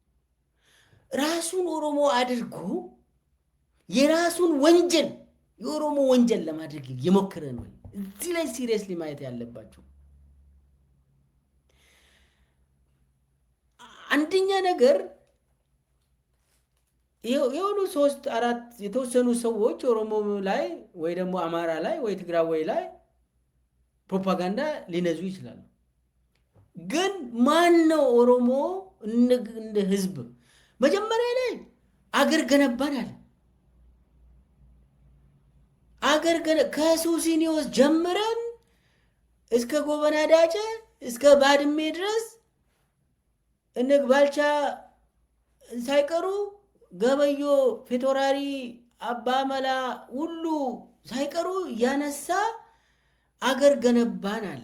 ራሱን ኦሮሞ አድርጎ የራሱን ወንጀል የኦሮሞ ወንጀል ለማድረግ የሞከረ ነው። እዚህ ላይ ሲሪየስሊ ማየት ያለባቸው አንደኛ ነገር የሆኑ 3-4 የተወሰኑ ሰዎች ኦሮሞ ላይ ወይ ደግሞ አማራ ላይ ወይ ትግራዊ ላይ ፕሮፓጋንዳ ሊነዙ ይችላሉ። ግን ማን ነው ኦሮሞ እንደ ህዝብ መጀመሪያ ላይ አገር ገነባናል። አገር ከሱሲኒዮስ ጀምረን እስከ ጎበና ዳጨ እስከ ባድሜ ድረስ እነ ባልቻ ሳይቀሩ ገበዮ ፌቶራሪ አባመላ ሁሉ ሳይቀሩ ያነሳ አገር ገነባን አለ።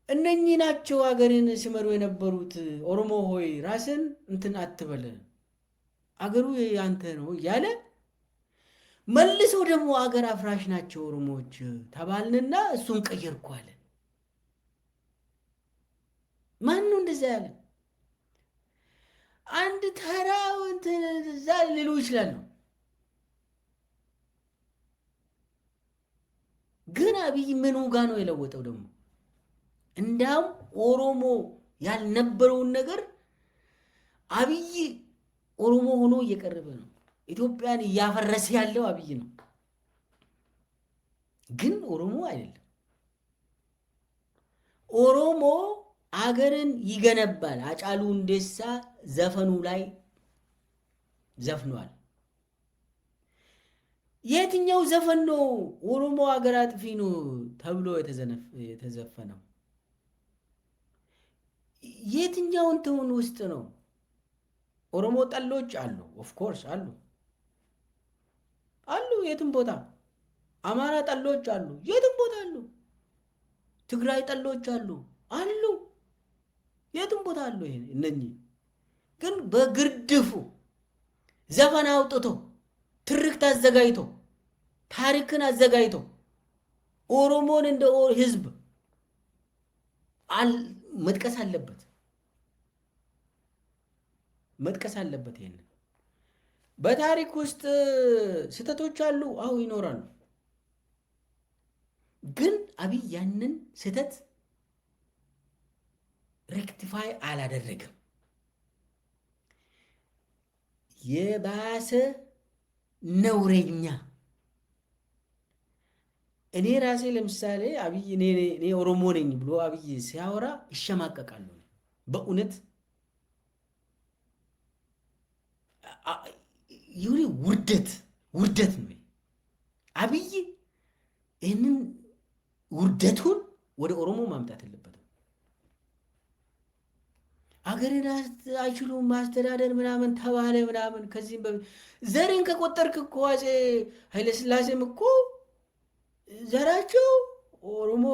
እነኚህ ናቸው አገርን ሲመሩ የነበሩት። ኦሮሞ ሆይ ራስን እንትን አትበል፣ አገሩ ያንተ ነው እያለ መልሶ ደግሞ አገር አፍራሽ ናቸው ኦሮሞዎች ተባልንና እሱን ቀየርኩ አለ። ማን ነው እንደዛ ያለ? አንድ ተራው እንትን እዛ ሊሉ ይችላሉ። ግን አብይ ምኑ ጋ ነው የለወጠው? ደግሞ እንዳውም ኦሮሞ ያልነበረውን ነገር አብይ ኦሮሞ ሆኖ እየቀረበ ነው። ኢትዮጵያን እያፈረሰ ያለው አብይ ነው፣ ግን ኦሮሞ አይደለም። ኦሮሞ አገርን ይገነባል። አጫሉ ሁንዴሳ ዘፈኑ ላይ ዘፍኗል። የትኛው ዘፈን ነው ኦሮሞ አገር አጥፊ ነው ተብሎ የተዘፈነው? የትኛው እንትን ውስጥ ነው? ኦሮሞ ጠሎች አሉ፣ ኦፍ ኮርስ አሉ አሉ፣ የትም ቦታ። አማራ ጠሎች አሉ፣ የትም ቦታ አሉ። ትግራይ ጠሎች አሉ አሉ፣ የትም ቦታ አሉ። ይሄ እነኚህ ግን በግርድፉ ዘፈን አውጥቶ ትርክት አዘጋጅቶ ታሪክን አዘጋጅቶ ኦሮሞን እንደ ህዝብ መጥቀስ አለበት መጥቀስ አለበት። ይሄን በታሪክ ውስጥ ስህተቶች አሉ፣ አዎ ይኖራሉ። ግን አብይ ያንን ስህተት ሬክቲፋይ አላደረገም። የባሰ ነውረኛ። እኔ ራሴ ለምሳሌ አብይ እኔ ኦሮሞ ነኝ ብሎ አብይ ሲያወራ ይሸማቀቃለሁ በእውነት። ይሁን ውርደት ነው አብይ። ይህንን ውርደቱን ወደ ኦሮሞ ማምጣት የለበትም። አገርን አይችሉም ማስተዳደር ምናምን ተባለ ምናምን። ከዚህም ዘርን ከቆጠርክ እኮ አፄ ኃይለሥላሴም እኮ ዘራቸው ኦሮሞ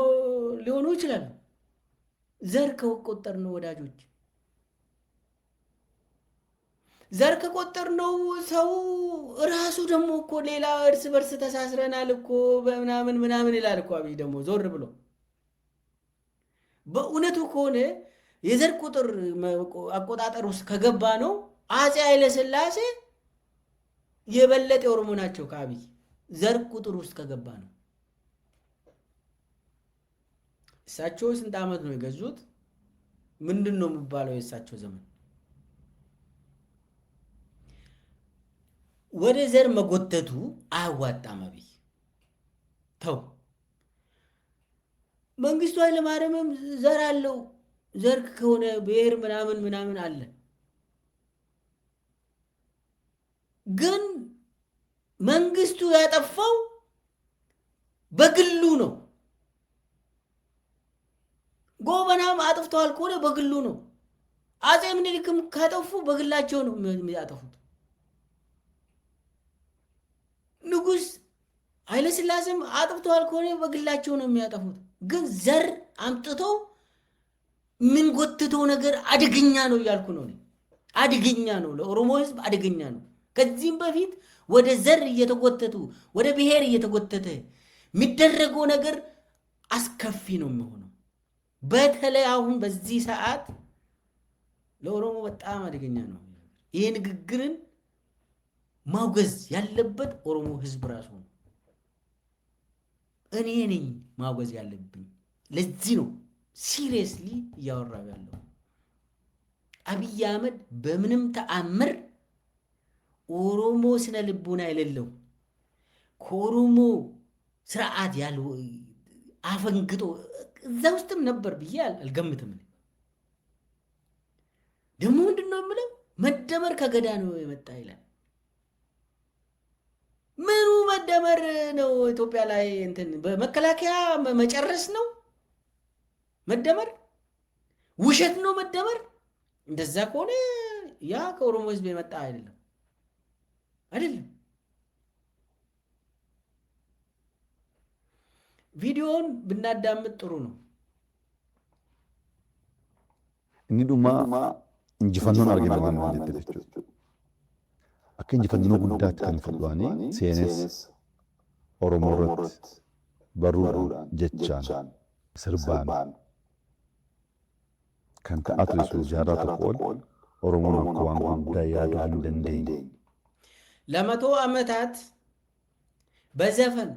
ሊሆኑ ይችላሉ። ዘር ከቆጠር ነው ወዳጆች፣ ዘር ከቆጠር ነው ሰው ራሱ ደግሞ እኮ ሌላ እርስ በርስ ተሳስረናል እኮ በምናምን ምናምን ይላል እኮ አብይ ደግሞ ዞር ብሎ። በእውነቱ ከሆነ የዘር ቁጥር አቆጣጠር ውስጥ ከገባ ነው አፄ ኃይለሥላሴ የበለጠ ኦሮሞ ናቸው ከአብይ ዘር ቁጥር ውስጥ ከገባ ነው። እሳቸው ስንት ዓመት ነው የገዙት? ምንድን ነው የሚባለው የእሳቸው ዘመን? ወደ ዘር መጎተቱ አያዋጣም። አብይ ተው። መንግስቱ ኃይለማርያምም ዘር አለው። ዘር ከሆነ ብሔር ምናምን ምናምን አለ። ግን መንግስቱ ያጠፋው በግሉ ነው። ጎበናም አጥፍተዋል ከሆነ በግሉ ነው። አፄ ምኒልክም ካጠፉ በግላቸው ነው የሚያጠፉት። ንጉሥ ኃይለሥላሴም አጥፍተዋል ከሆነ በግላቸው ነው የሚያጠፉት። ግን ዘር አምጥተው ምን ጎትተው ነገር አደገኛ ነው እያልኩ ነው። አደገኛ ነው፣ ለኦሮሞ ህዝብ አደገኛ ነው። ከዚህም በፊት ወደ ዘር እየተጎተቱ ወደ ብሔር እየተጎተተ የሚደረገው ነገር አስከፊ ነው የሚሆነው። በተለይ አሁን በዚህ ሰዓት ለኦሮሞ በጣም አደገኛ ነው። ይሄ ንግግርን ማውገዝ ያለበት ኦሮሞ ህዝብ ራሱ ነው። እኔ ነኝ ማውገዝ ያለብኝ። ለዚህ ነው ሲሪየስሊ እያወራሁ ያለው። አብይ አህመድ በምንም ተአምር ኦሮሞ ስነ ልቦና የሌለው ከኦሮሞ ስርዓት ያለው አፈንግጦ እዛ ውስጥም ነበር ብዬ አልገምትም። ደግሞ ምንድን ነው የምለው? መደመር ከገዳ ነው የመጣ ይላል። ምኑ መደመር ነው? ኢትዮጵያ ላይ እንትን በመከላከያ መጨረስ ነው መደመር? ውሸት ነው መደመር? እንደዛ ከሆነ ያ ከኦሮሞ ህዝብ የመጣ አይደለም። ቪዲዮውን ብናዳምጥ ጥሩ ነው። inni dhuma injifannoon argame waan jettee jechuudha. Akka injifannoo guddaatti kan fudhaanii seenes Oromoo irratti barruudhaan jechaan sirbaan kan ta'aa ture sun jaarraa tokko ol Oromoon akka waan guddaa yaaduu hin dandeenye. ለመቶ ዓመታት በዘፈን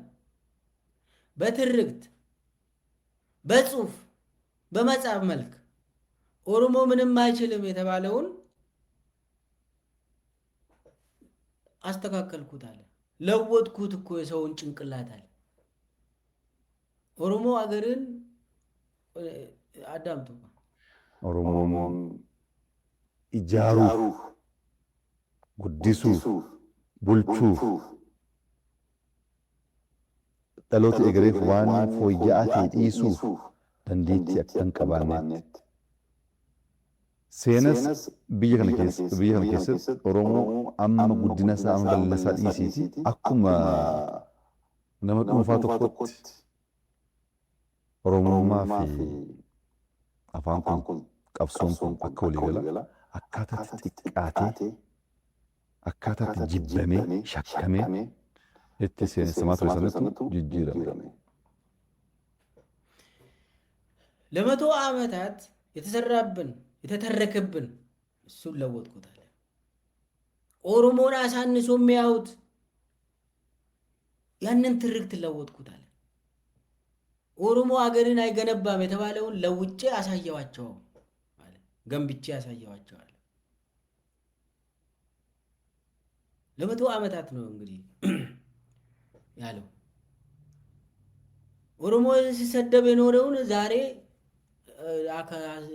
በትርክት በጽሁፍ በመጽሐፍ መልክ ኦሮሞ ምንም አይችልም የተባለውን አስተካከልኩት አለ። ለወጥኩት እኮ የሰውን ጭንቅላት አለ። ኦሮሞ አገርን አዳምጡ። ኦሮሞን ኢጃሩ ጉዲሱ bulchuuf dhaloota egereef waan fooyya'aa ta'e dhiisuuf dandeettii akka hin qabaannetti. Seenas biyya kana keessatti Oromoo amma guddina isaa amma bal'ina isaa dhiisiiti akkuma nama dhuunfaa tokkotti Oromummaa fi afaan kun qabsoon kun akka waliigala akkaataatti xiqqaatee akkaataa jibbamee shakkamee itti seenessamaa ture sanatti jijjiirame. ለመቶ ዓመታት የተሰራብን የተተረከብን እሱን ለወጥኩታል። ኦሮሞን አሳንሶ የሚያዩት ያንን ትርክት ለወጥኩታል። ኦሮሞ አገርን አይገነባም የተባለውን ለውጬ አሳየዋቸው ማለት ገንብቼ አሳየዋቸዋል። ለመቶ ዓመታት ነው እንግዲህ ያለው። ኦሮሞ ሲሰደብ የኖረውን ዛሬ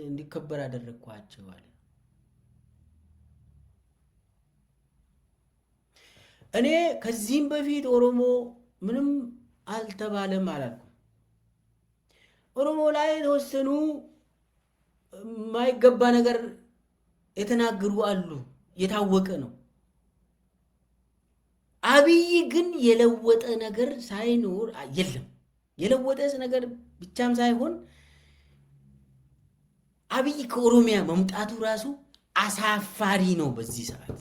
እንዲከበር አደረግኳቸው አለ። እኔ ከዚህም በፊት ኦሮሞ ምንም አልተባለም አላልኩም። ኦሮሞ ላይ የተወሰኑ የማይገባ ነገር የተናገሩ አሉ፣ የታወቀ ነው። አብይ ግን የለወጠ ነገር ሳይኖር የለም። የለወጠ ነገር ብቻም ሳይሆን አብይ ከኦሮሚያ መምጣቱ ራሱ አሳፋሪ ነው። በዚህ ሰዓት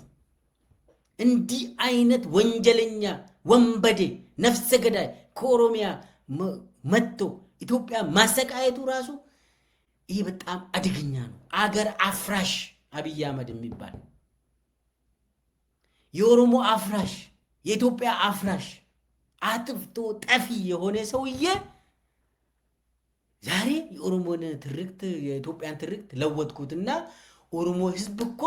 እንዲህ አይነት ወንጀለኛ ወንበዴ ነፍሰ ገዳይ ከኦሮሚያ መጥቶ ኢትዮጵያ ማሰቃየቱ ራሱ ይህ በጣም አደገኛ ነው። አገር አፍራሽ አብይ አህመድ የሚባል የኦሮሞ አፍራሽ የኢትዮጵያ አፍራሽ አጥፍቶ ጠፊ የሆነ ሰውዬ ዛሬ የኦሮሞን ትርክት የኢትዮጵያን ትርክት ለወጥኩትና ኦሮሞ ህዝብ እኮ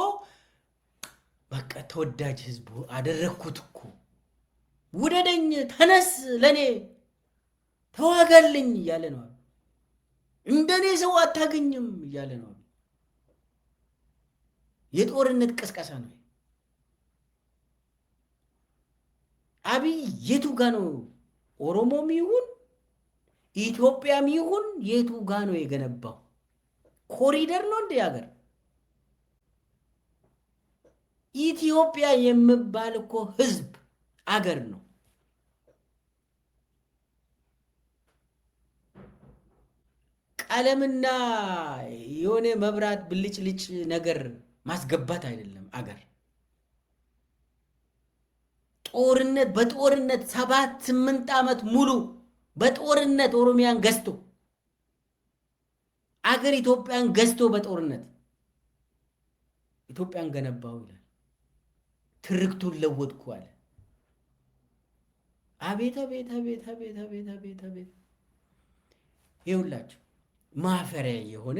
በቃ ተወዳጅ ህዝብ አደረግኩት እኮ፣ ውደደኝ፣ ተነስ፣ ለኔ ተዋጋልኝ እያለ ነው። እንደኔ ሰው አታገኝም እያለ ነው። የጦርነት ቅስቀሳ ነው። አብይ የቱ ጋ ነው ኦሮሞም ይሁን ኢትዮጵያም ይሁን የቱ ጋ ነው የገነባው? ኮሪደር ነው እንደ ሀገር? ኢትዮጵያ የሚባል እኮ ህዝብ አገር ነው። ቀለምና የሆነ መብራት ብልጭልጭ ነገር ማስገባት አይደለም አገር። ጦርነት በጦርነት 7-8 ዓመት ሙሉ በጦርነት ኦሮሚያን ገዝቶ አገር ኢትዮጵያን ገዝቶ በጦርነት ኢትዮጵያን ገነባው ይላል። ትርክቱን ለወጥኩ አለ። አቤት አቤት አቤት አቤት አቤት አቤት አቤት! ይኸውላችሁ ማፈሪያ የሆነ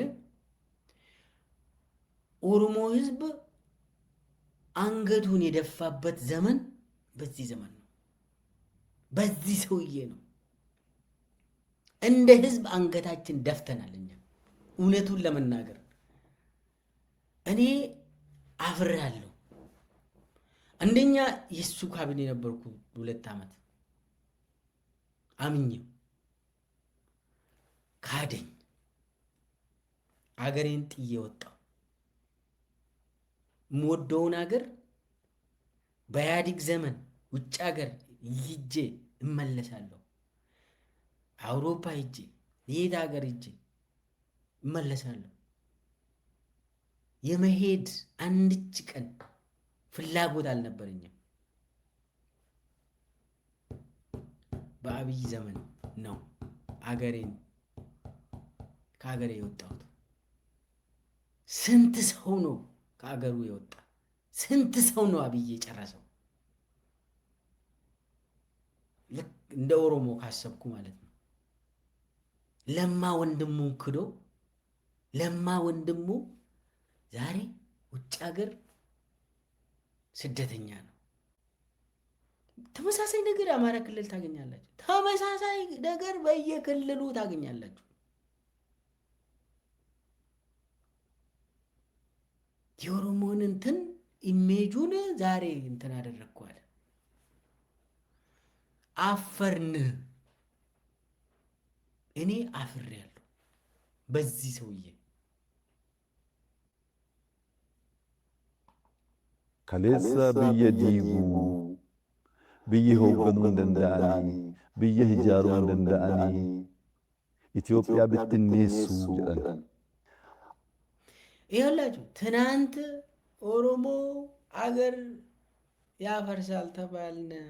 ኦሮሞ ህዝብ አንገቱን የደፋበት ዘመን በዚህ ዘመን ነው። በዚህ ሰውዬ ነው። እንደ ህዝብ አንገታችን ደፍተናል። እኛ እውነቱን ለመናገር እኔ አፍሬያለሁ። አንደኛ የሱ ካቢኔ ነበርኩ 2 ዓመት አምኜው ካደኝ። አገሬን ጥዬ ወጣሁ። የምወደውን አገር በኢህአዴግ ዘመን ውጭ ሀገር ሂጄ እመለሳለሁ። አውሮፓ ሂጄ የት ሀገር ሂጄ እመለሳለሁ። የመሄድ አንድች ቀን ፍላጎት አልነበረኝም። በአብይ ዘመን ነው አገሬን ከአገሬ የወጣሁት። ስንት ሰው ነው ከአገሩ የወጣ? ስንት ሰው ነው አብይ የጨረሰው? ልክ እንደ ኦሮሞ ካሰብኩ ማለት ነው። ለማ ወንድሙን ክዶ ለማ ወንድሙ ዛሬ ውጭ ሀገር ስደተኛ ነው። ተመሳሳይ ነገር አማራ ክልል ታገኛላችሁ። ተመሳሳይ ነገር በየክልሉ ታገኛላችሁ። የኦሮሞን እንትን ኢሜጁን ዛሬ እንትን አደረግኳል። አፈርን። እኔ አፍሬያለሁ በዚህ ሰውዬ። kaleessa biyya diiguu, biyya hoogganuu hin danda'anii, biyya ijaaruu hin danda'anii, Itoophiyaa bittinneessuu jedhan. ይኸውላችሁ ትናንት ኦሮሞ አገር ያፈርሳል ተባልን።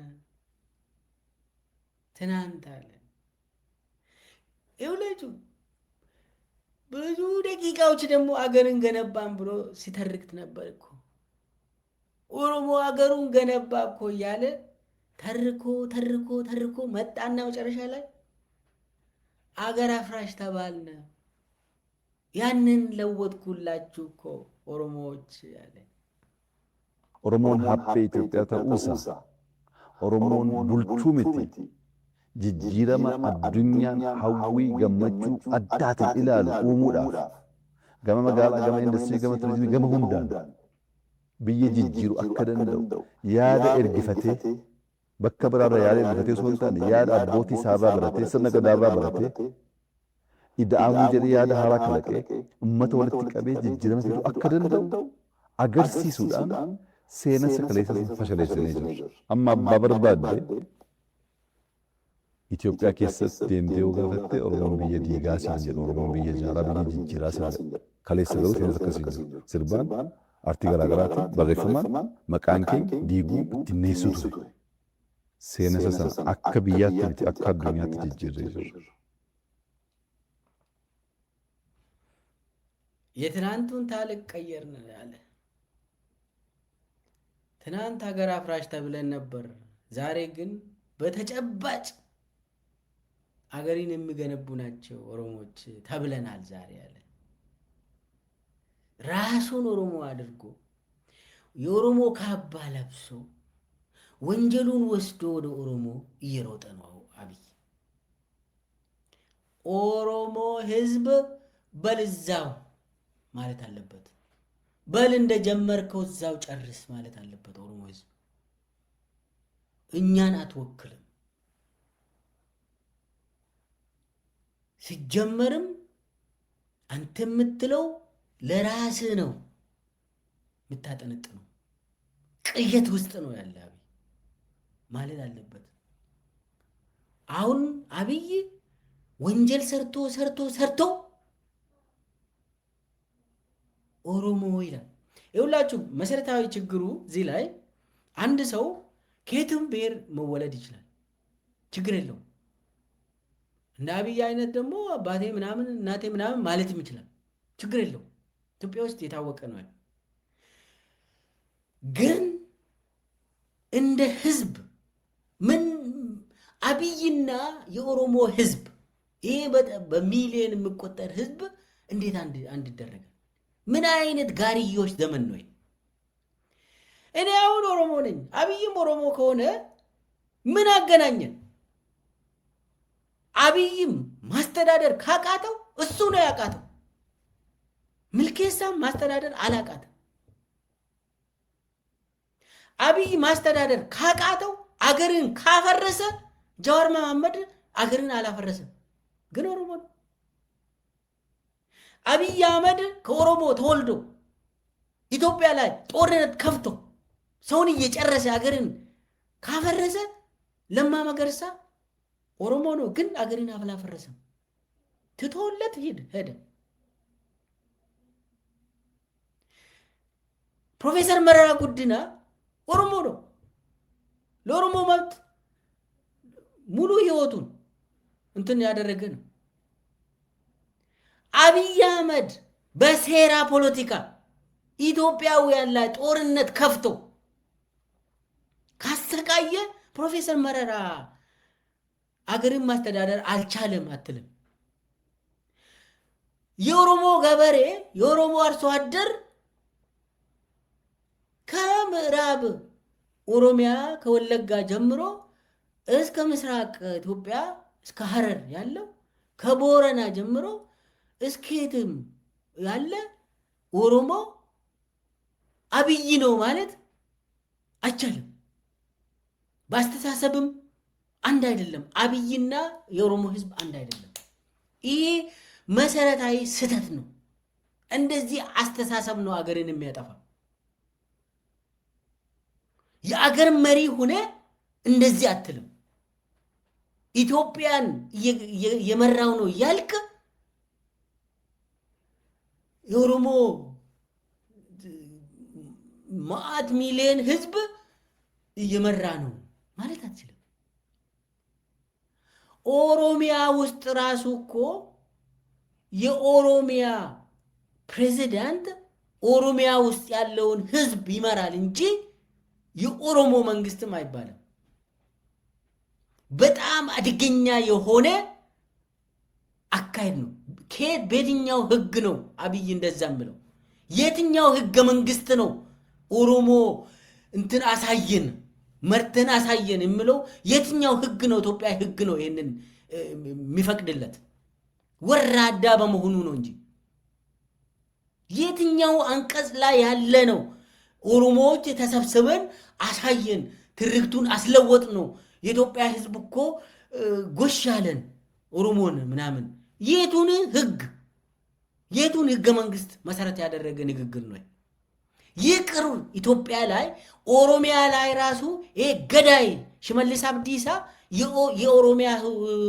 ትናንት አለ። ይኸውላችሁ ብዙ ደቂቃዎች ደግሞ አገርን ገነባን ብሎ ሲተርክት ነበር እኮ። ኦሮሞ አገሩን ገነባ እኮ እያለ ተርኮ ተርኮ ተርኮ መጣና መጨረሻ ላይ አገር አፍራሽ ተባልን። ያንን ለወጥኩላችሁ እኮ ኦሮሞዎች ያለ። ኦሮሞን haphee Itoophiyaa ta'uusaa, Oromoon bulchuu miti, jijjiirama addunyaan hawwii gammachuu addaatiin ilaalu uumuudhaaf gama magaalaa, gama industirii, gama turizimii, gama hundaan biyya jijjiiru akka danda'u yaada ergifatee bakka biraarra yaada ergifatee osoo hin taane yaada abbootii isaarraa baratee sirna gadaarraa baratee ida'amuu jedhee yaada haaraa kalaqee ummata walitti qabee jijjiirama fiduu akka danda'u agarsiisuudhaan seenessa kaleessa fashaleessanii jiru. Amma abbaa barbaadde Itoophiyaa keessatti deemtee yoo gaafatte Oromoon biyya diigaa siin jedhu, Oromoon biyya jaaraa, biyya jijjiiraa siin jedhu. Kaleessa garuu seenessa akkasii jiru. Sirbaan aartii garaagaraatiin barreeffamaan maqaan keenya diiguu bittinneessuu ture. Seenessa sana akka biyyaatti miti akka addunyaatti jijjiirree jiru. የትናንቱን ታሪክ ቀየርን ያለ ትናንት ሀገር አፍራሽ ተብለን ነበር። ዛሬ ግን በተጨባጭ አገሪን የሚገነቡ ናቸው ኦሮሞዎች ተብለናል። ዛሬ ያለ ራሱን ኦሮሞ አድርጎ የኦሮሞ ካባ ለብሶ ወንጀሉን ወስዶ ወደ ኦሮሞ እየሮጠ ነው አብይ። ኦሮሞ ህዝብ በልዛው ማለት አለበት። በል እንደጀመርከው እዛው ጨርስ ማለት አለበት። ኦሮሞ ህዝብ እኛን አትወክልም። ሲጀመርም አንተ የምትለው ለራስህ ነው የምታጠነጥነው። ቅየት ውስጥ ነው ያለ አብይ ማለት አለበት። አሁን አብይ ወንጀል ሰርቶ ኦሮሞ ይላል። ይኸውላችሁ መሰረታዊ ችግሩ እዚህ ላይ አንድ ሰው ከየትም ብሔር መወለድ ይችላል፣ ችግር የለውም። እንደ አብይ አይነት ደግሞ አባቴ ምናምን እናቴ ምናምን ማለትም ይችላል፣ ችግር የለውም። ኢትዮጵያ ውስጥ የታወቀ ነው። ግን እንደ ህዝብ ምን አብይና የኦሮሞ ህዝብ ይሄ በሚሊዮን የሚቆጠር ህዝብ እንዴት አንድ ይደረጋል? ምን አይነት ጋርዮሽ ዘመን ነው? እኔ አሁን ኦሮሞ ነኝ፣ አብይም ኦሮሞ ከሆነ ምን አገናኘን? አብይም ማስተዳደር ካቃተው እሱ ነው ያቃተው። ምልኬሳም ማስተዳደር አላቃተም። አብይ ማስተዳደር ካቃተው አገርን ካፈረሰ ጃዋር መሐመድ አገርን አላፈረሰም፣ ግን ኦሮሞ ነው። አብይ አህመድ ከኦሮሞ ተወልዶ ኢትዮጵያ ላይ ጦርነት ከፍቶ ሰውን እየጨረሰ አገርን ካፈረሰ ለማ መገርሳ ኦሮሞ ነው፣ ግን አገርን አላፈረሰም። ትቶለት ሄደ። ፕሮፌሰር መረራ ጉዲና ኦሮሞ ነው። ለኦሮሞ መብት ሙሉ ህይወቱን እንትን ያደረገ ነው። አብይ አህመድ በሴራ ፖለቲካ ኢትዮጵያውያን ላይ ጦርነት ከፍቶ ካሰቃየ ፕሮፌሰር መረራ አገርን ማስተዳደር አልቻለም አትልም። የኦሮሞ ገበሬ የኦሮሞ አርሶ አደር ከምዕራብ ኦሮሚያ ከወለጋ ጀምሮ እስከ ምስራቅ ኢትዮጵያ እስከ ሐረር ያለው ከቦረና ጀምሮ እስከየትም ያለ ኦሮሞ አብይ ነው ማለት አይቻልም። በአስተሳሰብም አንድ አይደለም። አብይና የኦሮሞ ህዝብ አንድ አይደለም። ይሄ መሰረታዊ ስህተት ነው። እንደዚህ አስተሳሰብ ነው አገርን የሚያጠፋ። የአገር መሪ ሆነ እንደዚህ አትልም። ኢትዮጵያን የመራው ነው ያልክ የኦሮሞ ማአት ሚሊዮን ህዝብ እየመራ ነው ማለት አትችልም። ኦሮሚያ ውስጥ ራሱ እኮ የኦሮሚያ ፕሬዚዳንት ኦሮሚያ ውስጥ ያለውን ህዝብ ይመራል እንጂ የኦሮሞ መንግስትም አይባልም። በጣም አደገኛ የሆነ አካሄድ ነው። ከየት በየትኛው ህግ ነው አብይ እንደዛም ብለው? የትኛው ህገ መንግስት ነው ኦሮሞ እንትን አሳየን መርተን አሳየን የሚለው? የትኛው ህግ ነው? ኢትዮጵያ ህግ ነው ይሄንን የሚፈቅድለት? ወራዳ በመሆኑ ነው እንጂ የትኛው አንቀጽ ላይ ያለ ነው ኦሮሞዎች ተሰብስበን አሳየን ትርክቱን አስለወጥ ነው የኢትዮጵያ ህዝብ እኮ ጎሻለን ኦሮሞን ምናምን? የቱን ህገ መንግስት መሰረት ያደረገ ንግግር ነው? ይቅር ኢትዮጵያ ላይ ኦሮሚያ ላይ ራሱ ይሄ ገዳይ ሽመልስ አብዲሳ የኦሮሚያ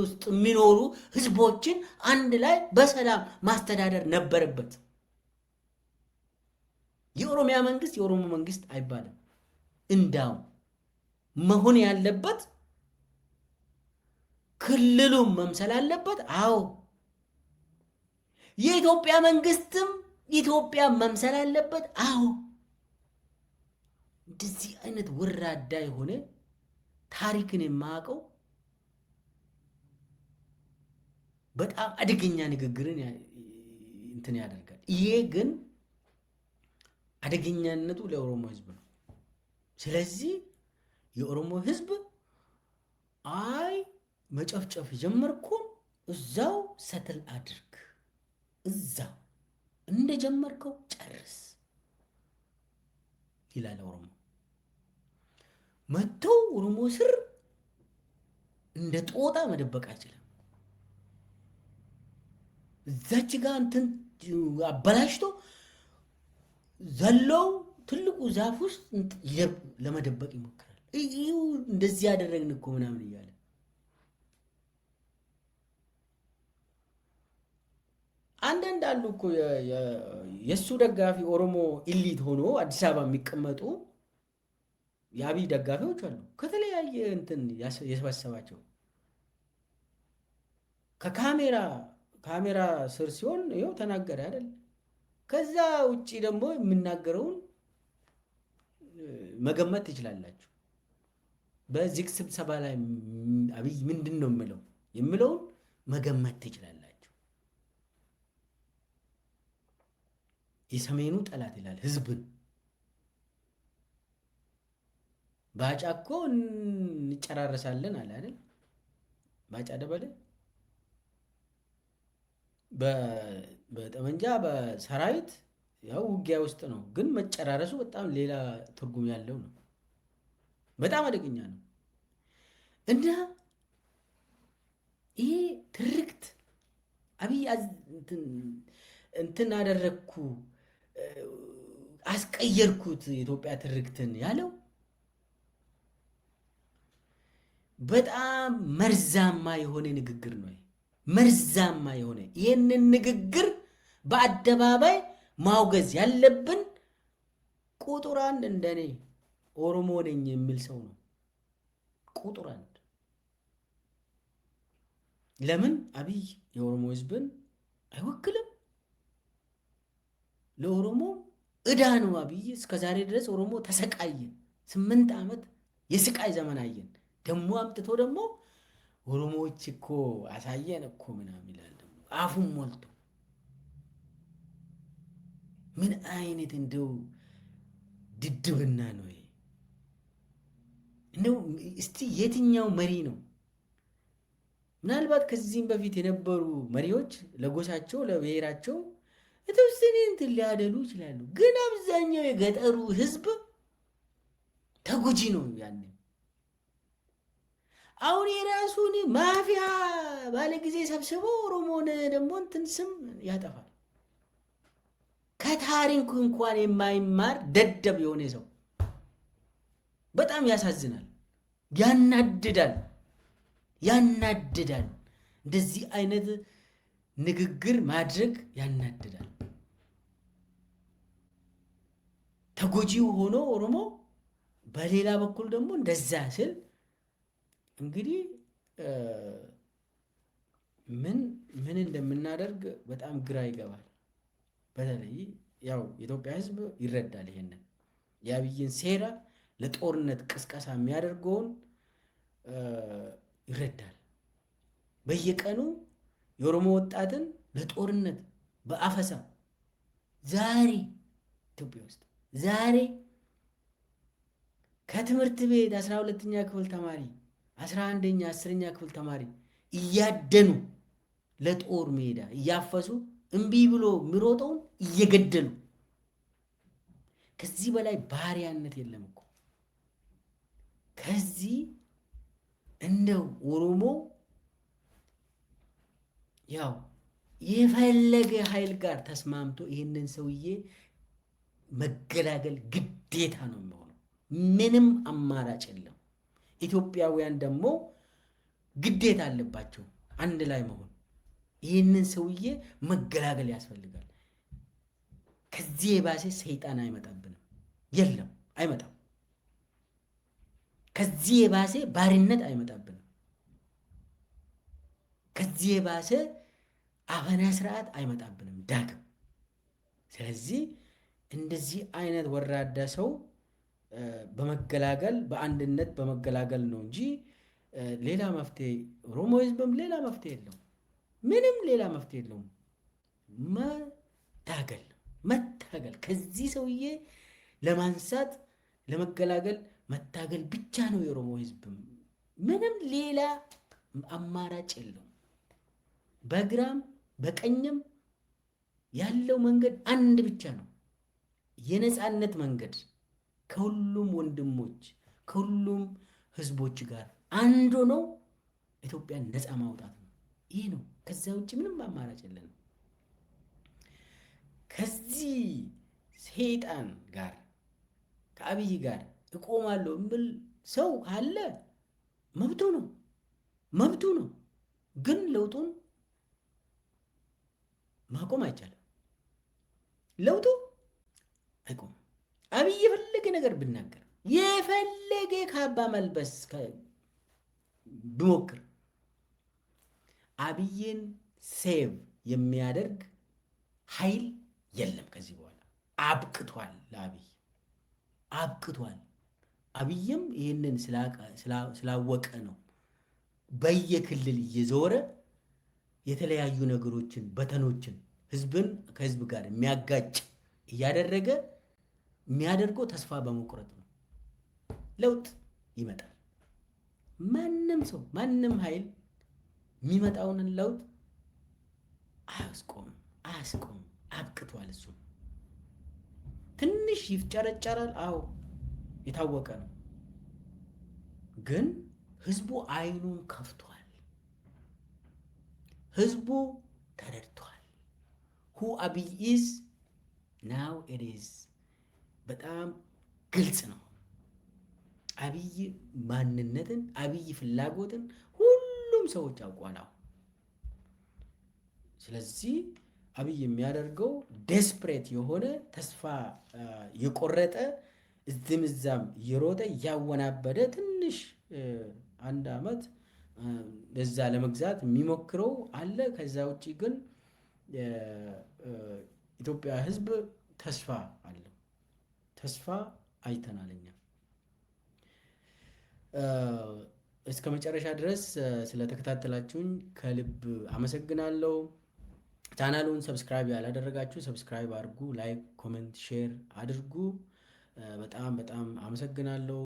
ውስጥ የሚኖሩ ህዝቦችን አንድ ላይ በሰላም ማስተዳደር ነበረበት። የኦሮሚያ መንግስት የኦሮሞ መንግስት አይባልም። እንዳው መሆን ያለበት ክልሉም መምሰል አለበት። አዎ የኢትዮጵያ መንግስትም ኢትዮጵያ መምሰል አለበት። አዎ እንደዚህ አይነት ወራዳ የሆነ ታሪክን የማያውቀው በጣም አደገኛ ንግግርን እንትን ያደርጋል። ይሄ ግን አደገኛነቱ ለኦሮሞ ህዝብ ነው። ስለዚህ የኦሮሞ ህዝብ አይ መጨፍጨፍ ጀመርኩ እዛው ሰትል አድርግ፣ እዛው እንደጀመርከው ጨርስ ይላል ኦሮሞ። መጥቶ ኦሮሞ ስር እንደ ጦጣ መደበቅ አይችልም። እዛች ጋር እንትን አበላሽቶ ዘለው ትልቁ ዛፍ ውስጥ ለመደበቅ ይሞክራል። ይኸው እንደዚህ ያደረግን እኮ ምናምን እያለ አንዳንድ አሉ እኮ የእሱ ደጋፊ ኦሮሞ ኢሊት ሆኖ አዲስ አበባ የሚቀመጡ የአብይ ደጋፊዎች አሉ። ከተለያየ እንትን የሰበሰባቸው ከካሜራ ስር ሲሆን ይኸው ተናገረ አይደል? ከዛ ውጪ ደግሞ የምናገረውን መገመት ትችላላችሁ። በዚህ ስብሰባ ላይ አብይ ምንድን ነው የምለውን መገመት ትችላላችሁ። የሰሜኑ ጠላት ይላል ህዝብን። ባጫ እኮ እንጨራረሳለን አለ አይደል? ባጫ ደበለ በጠመንጃ በሰራዊት ያው ውጊያ ውስጥ ነው፣ ግን መጨራረሱ በጣም ሌላ ትርጉም ያለው ነው። በጣም አደገኛ ነው። እና ይሄ ትርክት አብይ እንትን አደረግኩ አስቀየርኩት የኢትዮጵያ ትርክትን ያለው በጣም መርዛማ የሆነ ንግግር ነው። መርዛማ የሆነ ይህንን ንግግር በአደባባይ ማውገዝ ያለብን ቁጥር አንድ እንደኔ ኦሮሞ ነኝ የሚል ሰው ነው። ቁጥር አንድ። ለምን አብይ የኦሮሞ ህዝብን አይወክልም? ለኦሮሞ ዕዳ ነው አብይ። እስከዛሬ ድረስ ኦሮሞ ተሰቃየ። 8 ዓመት የስቃይ ዘመን አየን። ደግሞ አምጥቶ ደግሞ ኦሮሞዎች እኮ አሳየን እኮ ምናምን ይላል። ደግሞ አፉን ሞልቶ ምን አይነት እንደው ድድብና ነው ይሄ? እንደው እስቲ የትኛው መሪ ነው? ምናልባት ከዚህም በፊት የነበሩ መሪዎች ለጎሳቸው ለብሔራቸው የተወሰነ እንትን ሊያደሉ ይችላሉ። ግን አብዛኛው የገጠሩ ህዝብ ተጎጂ ነው። ያኔ አሁን የራሱን ማፊያ ባለ ጊዜ ሰብስቦ ኦሮሞን ደግሞ እንትን ስም ያጠፋል። ከታሪክ እንኳን የማይማር ደደብ የሆነ ሰው በጣም ያሳዝናል፣ ያናድዳል። እንደዚህ አይነት ንግግር ማድረግ ያናድዳል። ተጎጂው ሆኖ ኦሮሞ በሌላ በኩል ደግሞ እንደዛ ስል እንግዲህ ምን እንደምናደርግ በጣም ግራ ይገባል። በተለይ ያው የኢትዮጵያ ህዝብ ይረዳል ይሄንን የአብይን ሴራ ለጦርነት ቅስቀሳ የሚያደርገውን ይረዳል። በየቀኑ የኦሮሞ ወጣትን ለጦርነት በአፈሳ ዛሬ ኢትዮጵያ ውስጥ ከትምህርት ቤት 12ኛ ክፍል ተማሪ 11ኛ 10ኛ ክፍል ተማሪ እያደኑ ለጦር ሜዳ እያፈሱ እምቢ ብሎ የሚሮጠውን እየገደሉ ከዚህ በላይ ባሪያነት የለም እኮ። ከዚህ እንደው ኦሮሞ ያው የፈለገ ኃይል ጋር ተስማምቶ ይህንን ሰውዬ መገላገል ግዴታ ነው የሚሆነው። ምንም አማራጭ የለም። ኢትዮጵያውያን ደግሞ ግዴታ አለባቸው አንድ ላይ መሆን። ይህንን ሰውዬ መገላገል ያስፈልጋል። ከዚህ የባሰ ሰይጣን አይመጣብንም። የለም፣ አይመጣም። ከዚህ የባሰ ባርነት አይመጣብንም። ከዚህ የባሰ አፈና ስርዓት አይመጣብንም ዳግም። ስለዚህ እንደዚህ አይነት ወራዳ ሰው በመገላገል በአንድነት በመገላገል ነው እንጂ ሌላ መፍትሄ ኦሮሞ ህዝብም ሌላ መፍትሄ የለውም። ምንም ሌላ መፍትሄ የለውም። መታገል ከዚህ ሰውዬ ለማንሳት ለመገላገል መታገል ብቻ ነው የኦሮሞ ህዝብ። ምንም ሌላ አማራጭ የለውም። በግራም በቀኝም ያለው መንገድ አንድ ብቻ ነው፣ የነፃነት መንገድ። ከሁሉም ወንድሞች ከሁሉም ህዝቦች ጋር አንዱ ነው ኢትዮጵያን ነፃ ማውጣት ነው። ይህ ነው። ከዛ ውጭ ምንም አማራጭ የለንም። ከዚህ ሰይጣን ጋር ከአብይ ጋር እቆማለሁ የሚል ሰው ካለ መብቱ ነው። ግን ለውጡን ማቆም አይቻልም። ለውጡ አይቆምም። አብይ የፈለገ ነገር ብናገር የፈለገ ካባ መልበስ ብሞክር አብይን ሴቭ የሚያደርግ ኃይል የለም። ከዚህ በኋላ አብቅቷል። ለአብይ አብቅቷል። አብይም ይህንን ስላወቀ ነው በየክልል እየዞረ የተለያዩ ነገሮችን በተኖችን ህዝብን ከህዝብ ጋር የሚያጋጭ እያደረገ የሚያደርገው ተስፋ በመቁረጥ ነው። ለውጥ ይመጣል። ማንም ሰው ማንም ኃይል የሚመጣውን ለውጥ አያስቆምም። አብቅቷል። እሱ ትንሽ ይፍጨረጨራል። አዎ የታወቀ ነው። ግን ህዝቡ አይኑን ከፍቷል። ህዝቡ ተረድቷል። ሁ አብይ ኢዝ ናው ኢት ኢዝ በጣም ግልጽ ነው። አብይ ማንነትን አብይ ፍላጎትን ሁሉም ሰዎች አውቋል። ስለዚህ አብይ የሚያደርገው ዴስፕሬት የሆነ ተስፋ የቆረጠ እዚህም እዛም እየሮጠ እያወናበደ ትንሽ አንድ ዓመት እዛ ለመግዛት የሚሞክረው አለ። ከዛ ውጭ ግን ኢትዮጵያ ህዝብ ተስፋ አለው። ተስፋ አይተናል እኛ። እስከ መጨረሻ ድረስ ስለተከታተላችሁኝ ከልብ አመሰግናለሁ። ቻናሉን ሰብስክራይብ ያላደረጋችሁ ሰብስክራይብ አድርጉ፣ ላይክ፣ ኮሜንት፣ ሼር አድርጉ። በጣም አመሰግናለሁ።